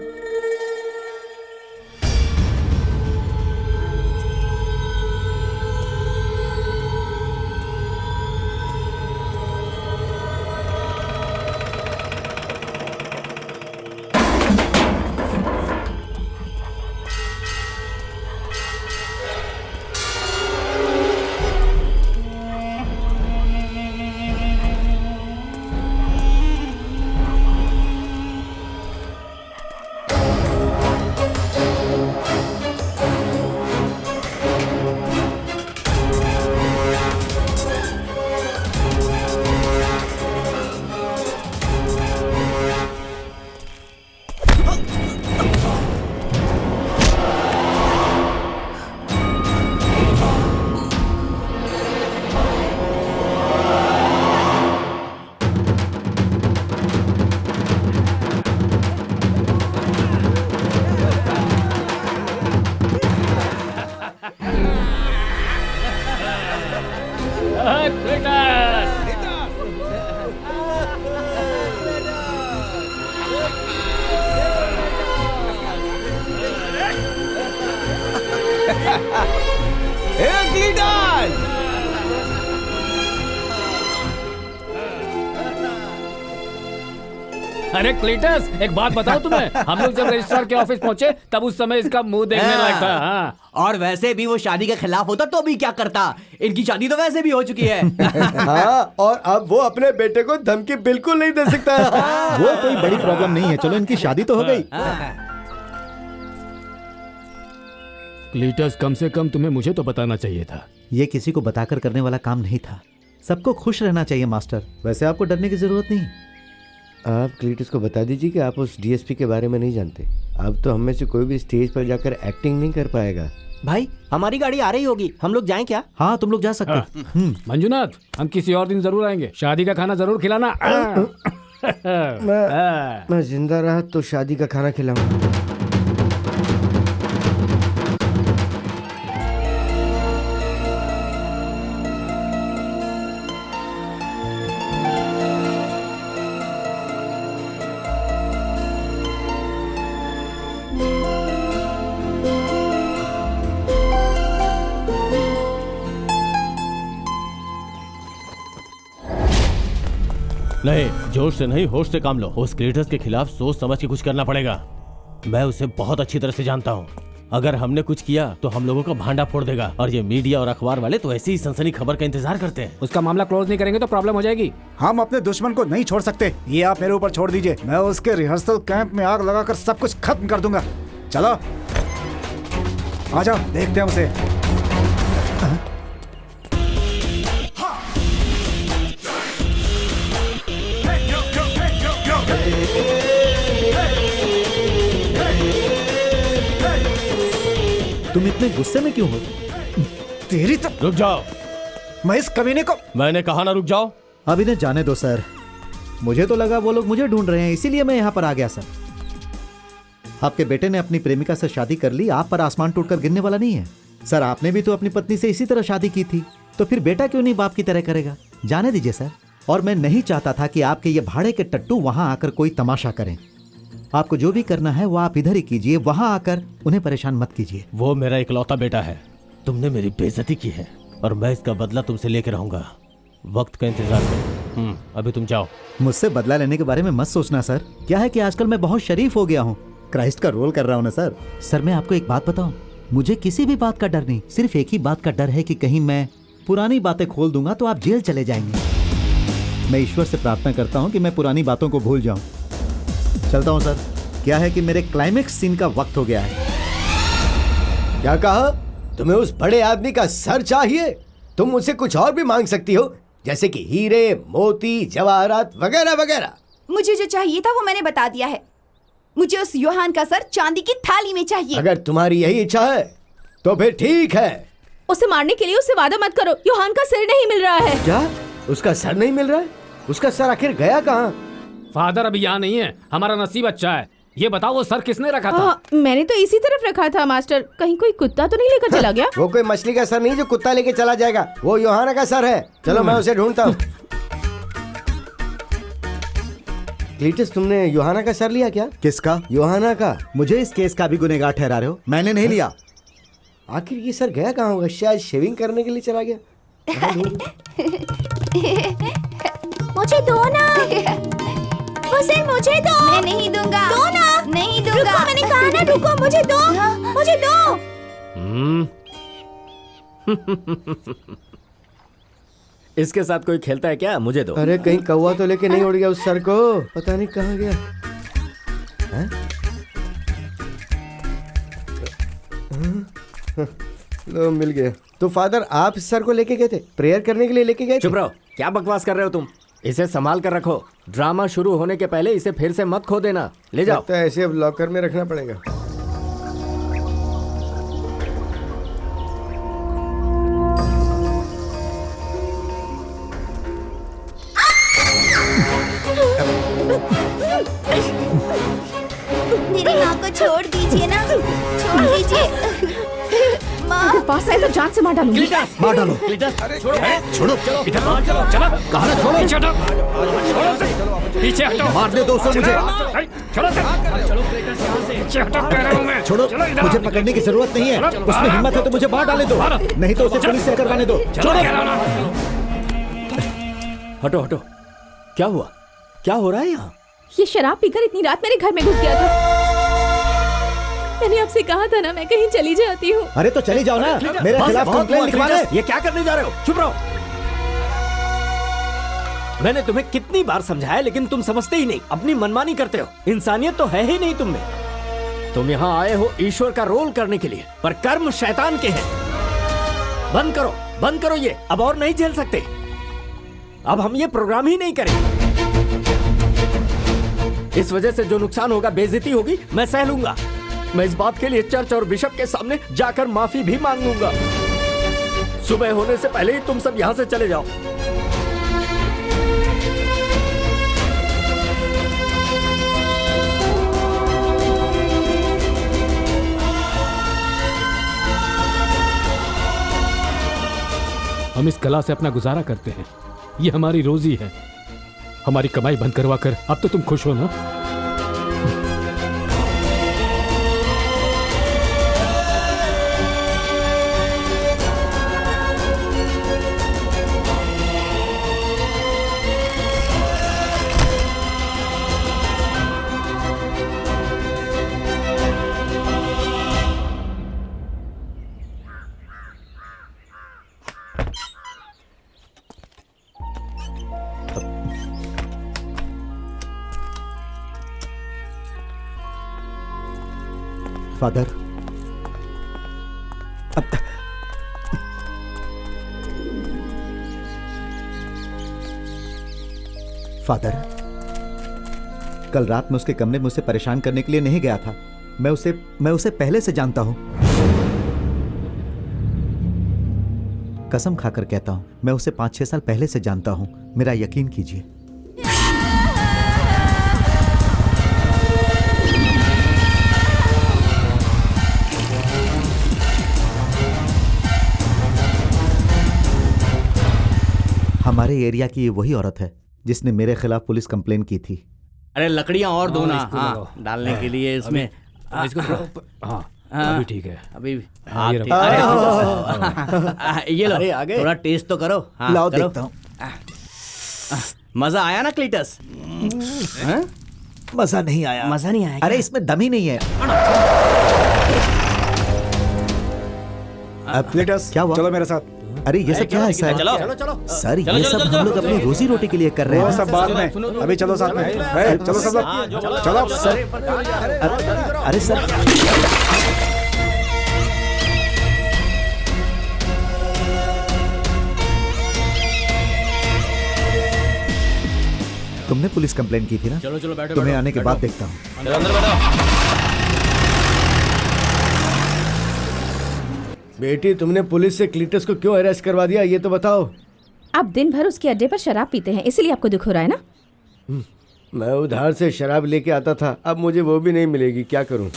अरे क्लीटस, एक बात बताओ तुम्हें, हम लोग जब रजिस्ट्रार के ऑफिस पहुंचे तब उस समय इसका मुंह देखने लायक था। हाँ। और वैसे भी वो शादी के खिलाफ होता तो भी क्या करता, इनकी शादी तो वैसे भी हो चुकी है। हाँ, और अब वो अपने बेटे को धमकी बिल्कुल नहीं दे सकता। वो कोई बड़ी प्रॉब्लम नहीं है, चलो इनकी शादी तो हो गई। क्लीटस, कम से कम तुम्हें मुझे तो बताना चाहिए था। ये किसी को बताकर करने वाला काम नहीं था। सबको खुश रहना चाहिए मास्टर। वैसे आपको डरने की जरूरत नहीं। आप क्लीटस को बता दीजिए कि आप उस डीएसपी के बारे में नहीं जानते। अब तो हम में से कोई भी स्टेज पर जाकर एक्टिंग नहीं कर पाएगा। भाई हमारी गाड़ी आ रही होगी, हम लोग जाएं क्या? हाँ, तुम लोग जा सकते। मंजुनाथ, हम किसी और दिन जरूर आएंगे, शादी का खाना जरूर खिलाना। मैं जिंदा रहा तो शादी का खाना खिलाऊंगा। नहीं, जोश से नहीं, होश से काम लो। उस क्लीटस के खिलाफ सोच समझ के कुछ करना पड़ेगा। मैं उसे बहुत अच्छी तरह से जानता हूँ। अगर हमने कुछ किया तो हम लोगों का भांडा फोड़ देगा, और ये मीडिया और अखबार वाले तो ऐसी ही सनसनी खबर का इंतजार करते हैं। उसका मामला क्लोज नहीं करेंगे तो प्रॉब्लम हो जाएगी। हम अपने दुश्मन को नहीं छोड़ सकते, ये आप मेरे ऊपर छोड़ दीजिए। मैं उसके रिहर्सल कैंप में आग लगाकर सब कुछ खत्म कर दूंगा। चलो आ जाओ, देखते हैं उसे। तुम इतने गुस्से में क्यों हो? तेरी तो रुक जाओ, मैं इस कमीने को। मैंने कहा ना रुक जाओ। अब इन्हें जाने दो सर। मुझे तो लगा वो लोग मुझे ढूंढ रहे हैं, इसीलिए मैं यहाँ पर आ गया सर। आपके बेटे ने अपनी प्रेमिका से शादी कर ली, आप पर आसमान टूटकर गिरने वाला नहीं है सर। आपने भी तो अपनी पत्नी से इसी तरह शादी की थी, तो फिर बेटा क्यों नहीं बाप की तरह करेगा? जाने दीजिए सर। और मैं नहीं चाहता था कि आपके ये भाड़े के टट्टू वहां आकर कोई तमाशा करें। आपको जो भी करना है वो आप इधर ही कीजिए, वहां आकर उन्हें परेशान मत कीजिए। वो मेरा इकलौता बेटा है। तुमने मेरी बेइज्जती की है और मैं इसका बदला तुमसे लेकर रहूंगा। वक्त का इंतजार करो। अभी तुम जाओ। मुझसे बदला लेने के बारे में मत सोचना सर। क्या है कि आजकल मैं बहुत शरीफ हो गया हूँ, क्राइस्ट का रोल कर रहा हूँ ना सर। सर मैं आपको एक बात बताऊं, मुझे किसी भी बात का डर नहीं, सिर्फ एक ही बात का डर है कि कहीं मैं पुरानी बातें खोल दूंगा तो आप जेल चले जाएंगे। मैं ईश्वर से प्रार्थना करता हूँ कि मैं पुरानी बातों को भूल जाऊं। चलता हूँ सर। क्या है कि मेरे क्लाइमेक्स सीन का वक्त हो गया है। क्या कहा? तुम्हें उस बड़े आदमी का सर चाहिए? तुम मुझसे कुछ और भी मांग सकती हो, जैसे कि हीरे, मोती, जवाहरात वगैरह वगैरह। मुझे जो चाहिए था वो मैंने बता दिया है। मुझे उस योहान का सर चांदी की थाली में चाहिए। अगर तुम्हारी यही इच्छा है तो फिर ठीक है। उसे मारने के लिए उससे वादा मत करो। योहान का सिर नहीं मिल रहा है। क्या? उसका सर नहीं मिल रहा है? उसका सर आखिर गया कहाँ? फादर अभी यहाँ नहीं है। हमारा नसीब अच्छा है। ये बताओ वो सर किसने रखा था? मैंने तो इसी तरफ रखा था मास्टर। कहीं कोई कुत्ता तो नहीं लेकर चला गया? वो कोई मछली का सर नहीं जो कुत्ता लेके चला जाएगा, वो योहाना का सर है। चलो मैं उसे ढूंढता हूँ। क्लीटस, तुमने योहाना का सर लिया क्या? किसका? योहाना का। मुझे इस केस का भी गुनहगार ठहरा रहे हो? मैंने नहीं लिया। आखिर ये सर गया कहाँ होगा? शायद शेविंग करने के लिए चला गया। मुझे दो ना, वो सर मुझे दो। मैं नहीं दूंगा। दो ना। नहीं दूंगा। रुको, मैंने कहा ना रुको, मुझे दो। मुझे दो। इसके साथ कोई खेलता है क्या? मुझे दो। अरे कहीं कौवा तो लेके नहीं उड़ गया उस सर को? पता नहीं कहाँ गया। लो मिल गया। तो फादर आप इस सर को लेके गए थे? प्रेयर करने के लिए लेके गए थे? चुप रहो, क्या बकवास कर रहे हो तुम? इसे संभाल कर रखो। ड्रामा शुरू होने के पहले इसे फिर से मत खो देना। ले जाओ। लगता है ऐसे अब लॉकर में रखना पड़ेगा। मेरी माँ को छोड़ दीजिए ना, छोड़ दीजिए। माँ पास आए तो जान से मार डालूंगी। मार डालो। छोड़ो। इधर चलो। चलो कहाँ ना छोड़ो। पीछे हटो। पीछे हटो। मार दे दोस्तों मुझे। चलो पीछे हटो कह रहा हूँ मैं। छोड़ो, मुझे पकड़ने की जरूरत नहीं है। उसमें हिम्मत है तो मुझे मार डाले दो, नहीं तो उसे पुलिस से करवाने दो। हटो हटो। क्या हुआ? क्या हो रहा है यहाँ? ये शराब पीकर इतनी रात मेरे घर में घुस गया था। मैंने आपसे कहा था ना मैं कहीं चली जाती हूँ। अरे तो चली जाओ ना, मेरे खिलाफ कंप्लेंट लिखवाने। ये क्या करने जा रहे हो? चुप रहो। मैंने तुम्हें कितनी बार समझाया लेकिन तुम समझते ही नहीं, अपनी मनमानी करते हो। इंसानियत तो है ही नहीं तुम में। तुम यहाँ आए हो ईश्वर का रोल करने के लिए, पर कर्म शैतान के हैं। बंद करो ये, अब और नहीं झेल सकते। अब हम ये प्रोग्राम ही नहीं करेंगे। इस वजह से जो नुकसान होगा, बेइज्जती होगी, मैं सह लूंगा। मैं इस बात के लिए चर्च और बिशप के सामने जाकर माफी भी मांग लूंगा। सुबह होने से पहले ही तुम सब यहाँ से चले जाओ। हम इस कला से अपना गुजारा करते हैं, ये हमारी रोजी है। हमारी कमाई बंद करवा कर अब तो तुम खुश हो ना? फादर, फादर, कल रात में उसके कमरे में उसे परेशान करने के लिए नहीं गया था। मैं उसे पहले से जानता हूं। कसम खाकर कहता हूं, मैं उसे 5-6 साल पहले से जानता हूं। मेरा यकीन कीजिए। हमारे एरिया की ये वही औरत है जिसने मेरे खिलाफ पुलिस कंप्लेन की थी। अरे लकड़ियां और दो ना, हाँ, डालने के लिए इसमें। इसको अभी ठीक है। अभी ये लो, अरे आगे थोड़ा टेस्ट तो करो। हाँ, लाओ करो। देखता हूँ। मजा आया ना क्लीटस? मजा नहीं आया। मजा नहीं आया? अरे इसमें दम ही नहीं है। क्लीटस, क्या हुआ? चलो मेरे साथ। अरे ये सब क्या है सर? चलो सर ये सब हम लोग अपनी रोजी रोटी के लिए कर रहे वो हैं। सब बाद में, अभी चलो साथ में। चलो सब लोग, चलो सर। अरे सर, तुमने पुलिस कंप्लेन की थी ना? चलो चलो बैठो। तुम्हें आने के बाद देखता हूँ। अंदर बैठो। बेटी, तुमने पुलिस से क्लीटस को क्यों अरेस्ट करवा दिया, ये तो बताओ। आप दिन भर उसके अड्डे पर शराब पीते हैं, इसीलिए आपको दुख हो रहा है ना? मैं उधार से शराब लेके आता था, अब मुझे वो भी नहीं मिलेगी, क्या करूं?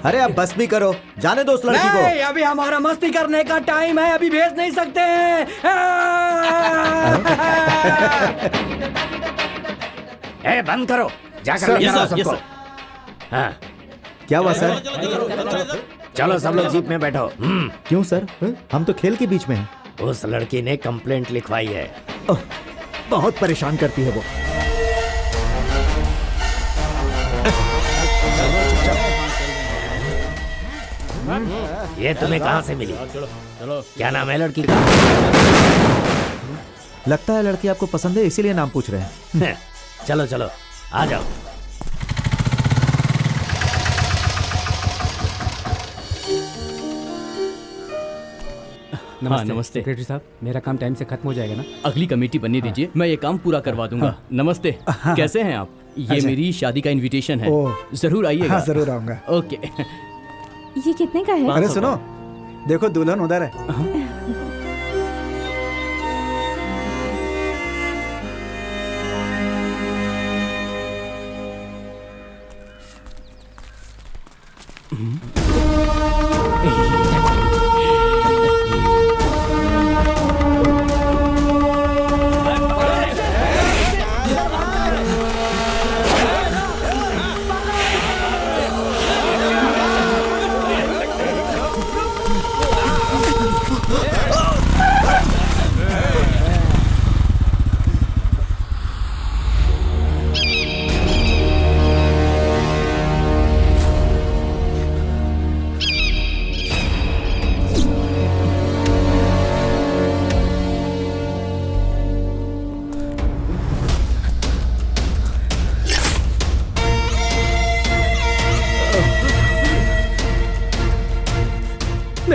अरे अब बस भी करो, जाने दो उस लड़की को। नहीं, अभी हमारा मस्ती करने का टाइम है, अभी भेज नहीं सकते हैं। ए, बंद करो, जाकर सर, ले यस आओ सर, यस सबको। सर। हाँ, क्या हुआ सर? चलो सब लोग जीप में बैठो। क्यों सर? हम तो खेल के बीच में हैं। उस लड़की ने कंप्लेंट लिखवाई है। बहुत परेशान करती है वो। ये तुम्हें कहाँ से मिली? क्या नाम है लड़की का? लगता है लड़की आपको पसंद है, इसीलिए नाम पूछ रहे हैं। चलो चलो, आ जाओ। नमस्ते सेक्रेटरी साहब, मेरा काम टाइम से खत्म हो जाएगा ना? अगली कमेटी बनने दीजिए, मैं ये काम पूरा करवा दूंगा। नमस्ते, कैसे हैं आप? ये मेरी शादी का इनविटेशन है, जरूर आइएगा। हाँ, जरूर आऊंगा। ओके। ये कितने का है? अरे सुनो, देखो दुल्हन उधर है।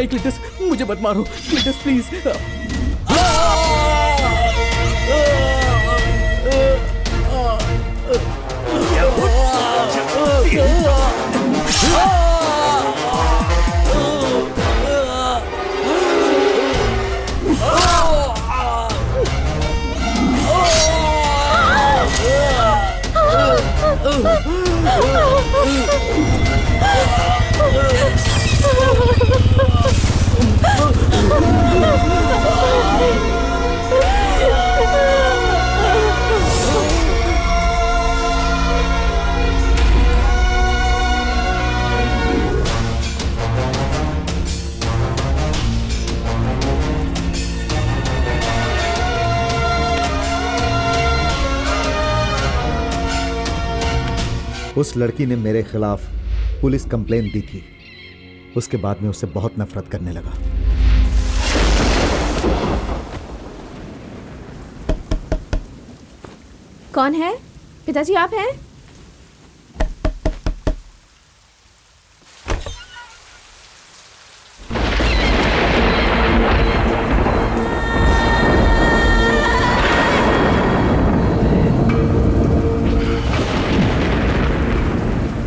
नहीं क्लिंटस, मुझे मत मारो क्लिंटस प्लीज। उस लड़की ने मेरे खिलाफ पुलिस कंप्लेंट दी थी। उसके बाद में उससे बहुत नफरत करने लगा। कौन है? पिताजी आप हैं?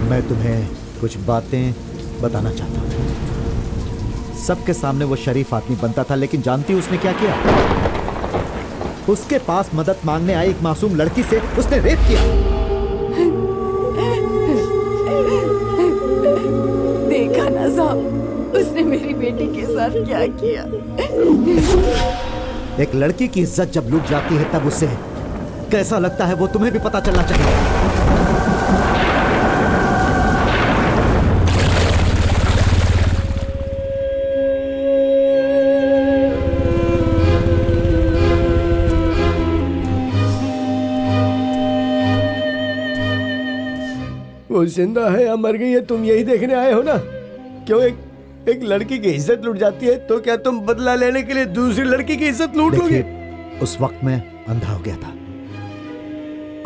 मैं तुम्हें कुछ बातें बताना चाहता हूं। सबके सामने वो शरीफ आदमी बनता था, लेकिन जानती हो उसने क्या किया? उसके पास मदद मांगने आई एक मासूम लड़की से उसने रेप किया। देखा ना साहब, उसने मेरी बेटी के साथ क्या किया। एक लड़की की इज्जत जब लूट जाती है तब उसे कैसा लगता है वो तुम्हें भी पता चलना चाहिए। वो जिंदा है या मर गई है तुम यही देखने आए हो ना? क्यों एक लड़की की इज्जत लूट जाती है तो क्या तुम बदला लेने के लिए दूसरी लड़की की इज्जत लूट लोगे? उस वक्त मैं अंधा हो गया था।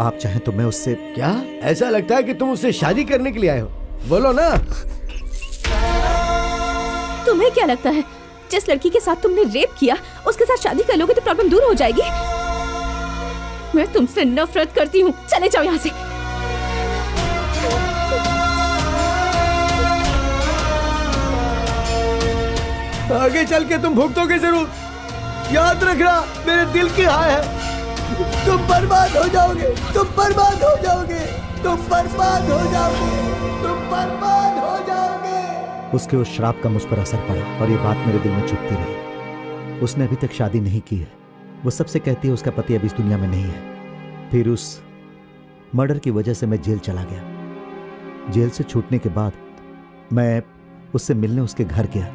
आप चाहें तो मैं उससे। क्या ऐसा लगता है कि तुम उससे शादी करने के लिए आए हो? बोलो ना। तुम्हें क्या लगता है जिस लड़की के साथ तुमने रेप किया उसके साथ शादी कर लोगे तो प्रॉब्लम दूर हो जाएगी? मैं तुमसे नफरत करती हूँ, चले जाओ यहाँ से। आगे चल के तुम भुगतोगे जरूर। याद रखना मेरे दिल की हाय है। तुम बर्बाद हो जाओगे, तुम बर्बाद हो जाओगे, तुम बर्बाद हो जाओगे, तुम बर्बाद हो जाओगे। उसके उस श्राप का मुझ पर असर पड़ा और ये बात मेरे दिल में चुभती रही। उसने अभी तक शादी नहीं की है। वो सबसे कहती है उसका पति अभी इस दुनिया में नहीं है। फिर उस मर्डर की वजह से मैं जेल चला गया। जेल से छूटने के बाद मैं उससे मिलने उसके घर गया,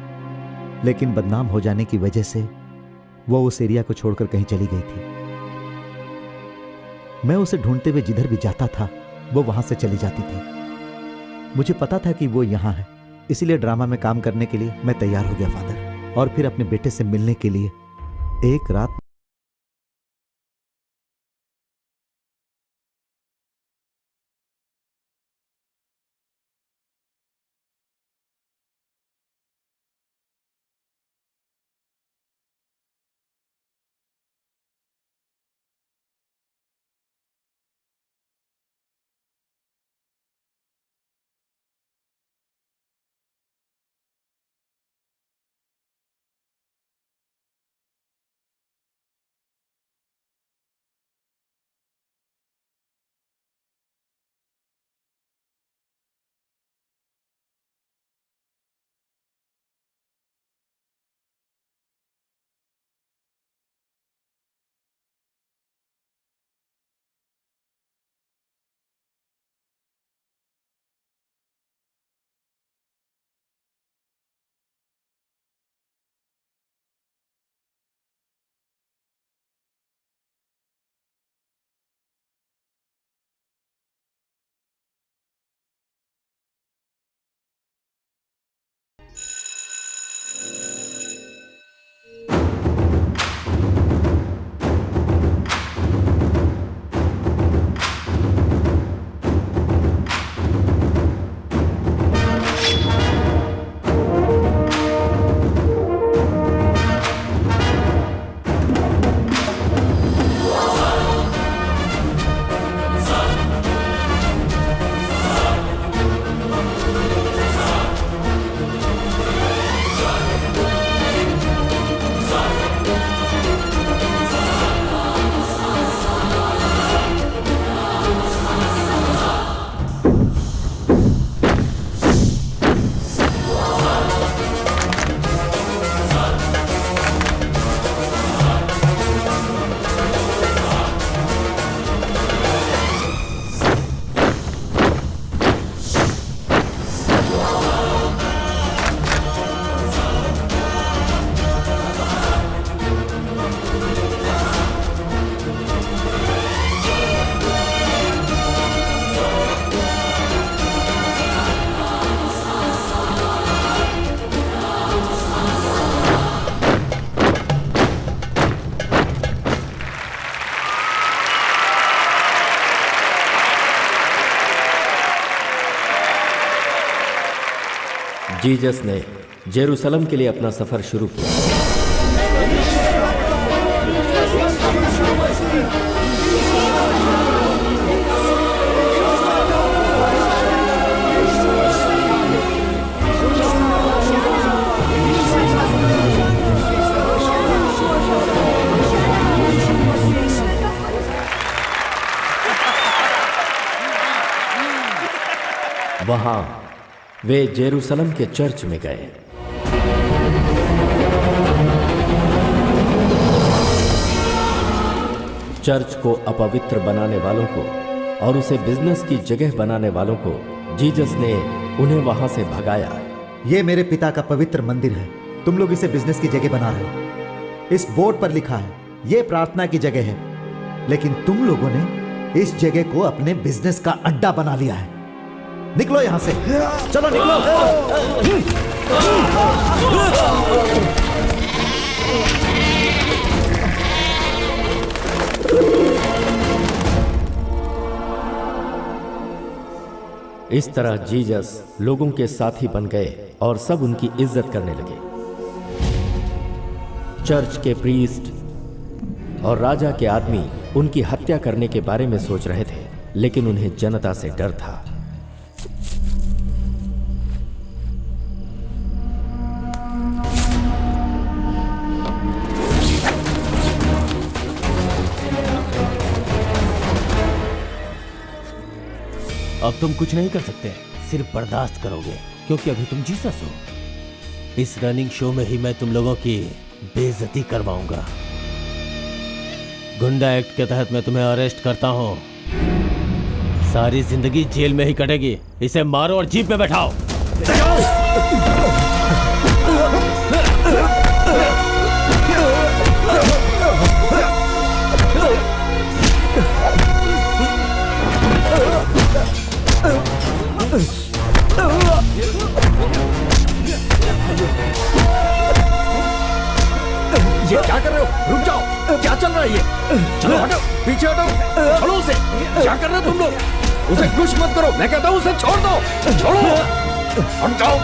लेकिन बदनाम हो जाने की वजह से वो उस एरिया को छोड़कर कहीं चली गई थी। मैं उसे ढूंढते हुए जिधर भी जाता था वो वहां से चली जाती थी। मुझे पता था कि वो यहां है, इसीलिए ड्रामा में काम करने के लिए मैं तैयार हो गया फादर, और फिर अपने बेटे से मिलने के लिए एक रात जीसस ने जेरूसलम के लिए अपना सफर शुरू किया। वहां वे जेरूसलम के चर्च में गए। चर्च को अपवित्र बनाने वालों को और उसे बिजनेस की जगह बनाने वालों को जीसस ने उन्हें वहां से भगाया। ये मेरे पिता का पवित्र मंदिर है, तुम लोग इसे बिजनेस की जगह बना रहे हो। इस बोर्ड पर लिखा है ये प्रार्थना की जगह है, लेकिन तुम लोगों ने इस जगह को अपने बिजनेस का अड्डा बना लिया है। निकलो यहां से, चलो निकलो। इस तरह जीसस लोगों के साथी बन गए और सब उनकी इज्जत करने लगे। चर्च के प्रीस्ट और राजा के आदमी उनकी हत्या करने के बारे में सोच रहे थे, लेकिन उन्हें जनता से डर था। अब तुम कुछ नहीं कर सकते, सिर्फ बर्दाश्त करोगे, क्योंकि अभी तुम जीसस हो। इस रनिंग शो में ही मैं तुम लोगों की बेइज्जती करवाऊंगा। गुंडा एक्ट के तहत मैं तुम्हें अरेस्ट करता हूं। सारी जिंदगी जेल में ही कटेगी। इसे मारो और जीप में बैठाओ। ये क्या कर रहे हो? रुक जाओ, क्या चल रहा है ये? चलो हटो, पीछे हटो, छोड़ो उसे। क्या कर रहे हो तुम लोग? उसे कुछ मत करो, मैं कहता हूँ उसे छोड़ दो। छोड़ो, हट जाओ।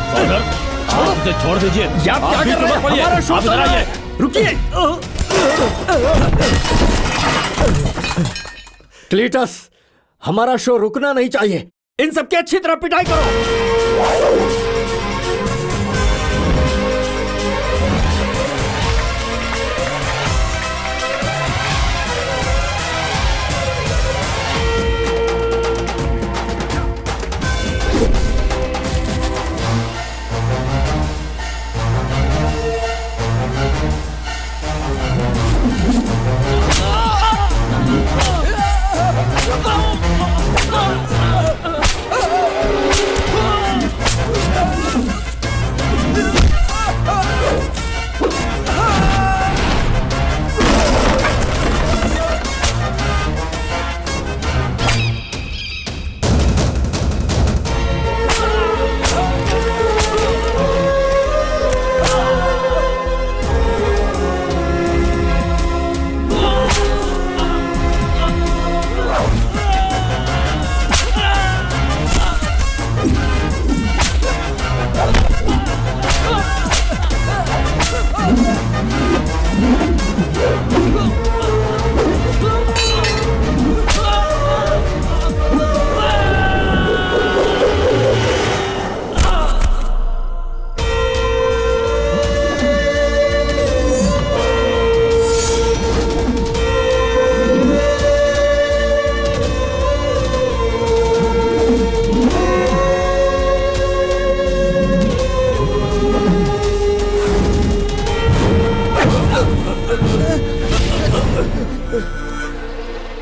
छोड़ो, उसे छोड़ दीजिए। क्या कर रहे हो? हमारा शो चल रहा है। रुकिए। क्लीटस, हमारा शो रुकना नहीं चाहिए। इन सबकी अच्छी तरह पिटाई करो।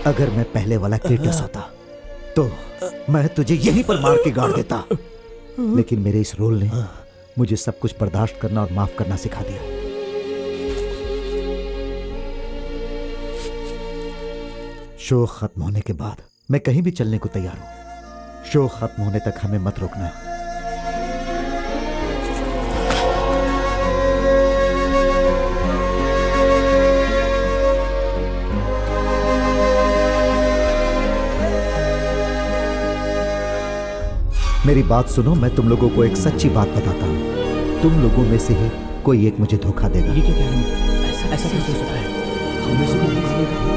अगर मैं पहले वाला क्लीटस होता तो मैं तुझे यहीं पर मार के गाड़ देता, लेकिन मेरे इस रोल ने मुझे सब कुछ बर्दाश्त करना और माफ करना सिखा दिया। शो खत्म होने के बाद मैं कहीं भी चलने को तैयार हूं। शो खत्म होने तक हमें मत रोकना। मेरी बात सुनो, मैं तुम लोगों को एक सच्ची बात बताता हूँ। तुम लोगों में से ही कोई एक मुझे धोखा देगा। ये क्या कह रहे हैं? ऐसा कैसे हो सकता है? हम में से कोई किसी देगा?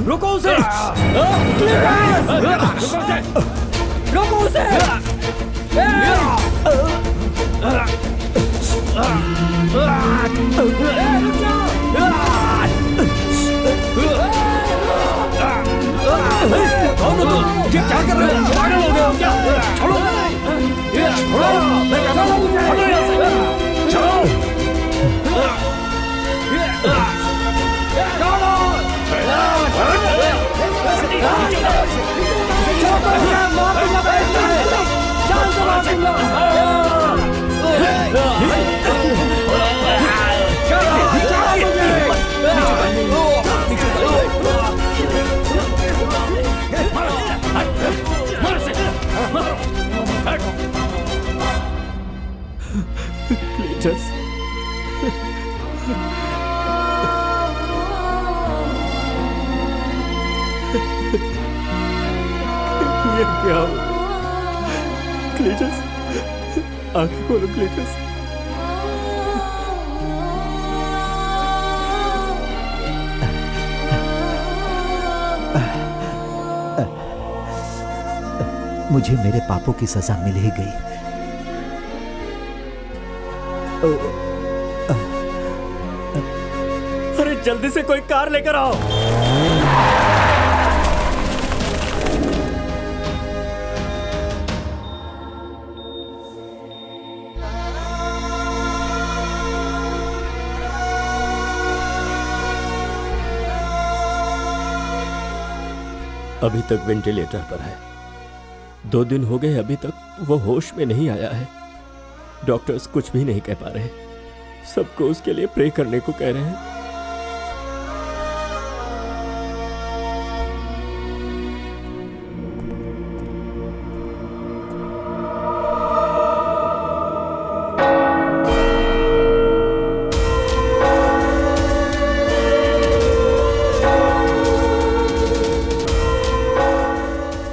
रोको उसे! रोको उसे! कौन हो तुम? ये क्या कर रहे हो? पागल हो गए हो क्या? छोड़ो! छोड़ो! मैं कहता हूँ छोड़ो यहाँ से! छोड़ो! छोड़ो! क्लीटस। ये क्या हो? क्लीटस, आंखें खोलो क्लीटस। मुझे मेरे पापों की सजा मिल ही गई। अरे जल्दी से कोई कार लेकर आओ। अभी तक वेंटिलेटर पर है। 2 दिन हो गए, अभी तक वो होश में नहीं आया है। डॉक्टर्स कुछ भी नहीं कह पा रहे, सबको उसके लिए प्रे करने को कह रहे हैं।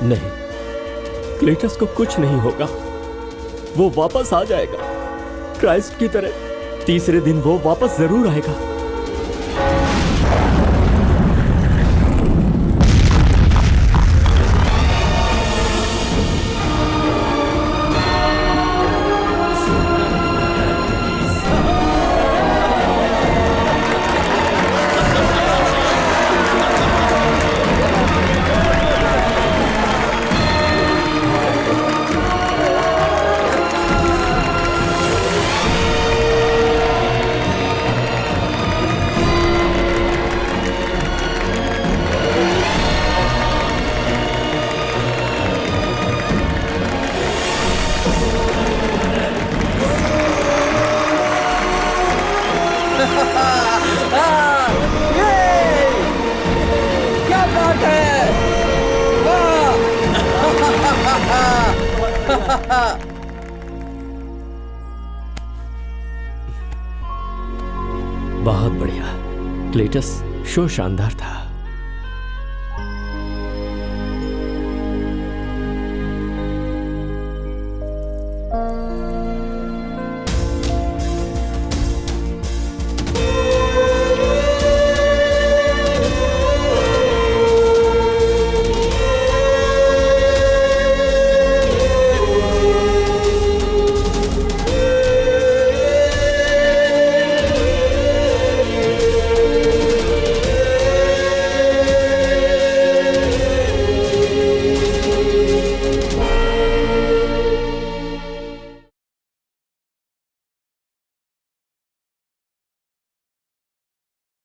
नहीं, क्लीटस को कुछ नहीं होगा, वो वापस आ जाएगा क्राइस्ट की तरह। 3रे दिन वो वापस जरूर आएगा। क्या बात है? बहुत बढ़िया क्लीटस, शो शानदार था।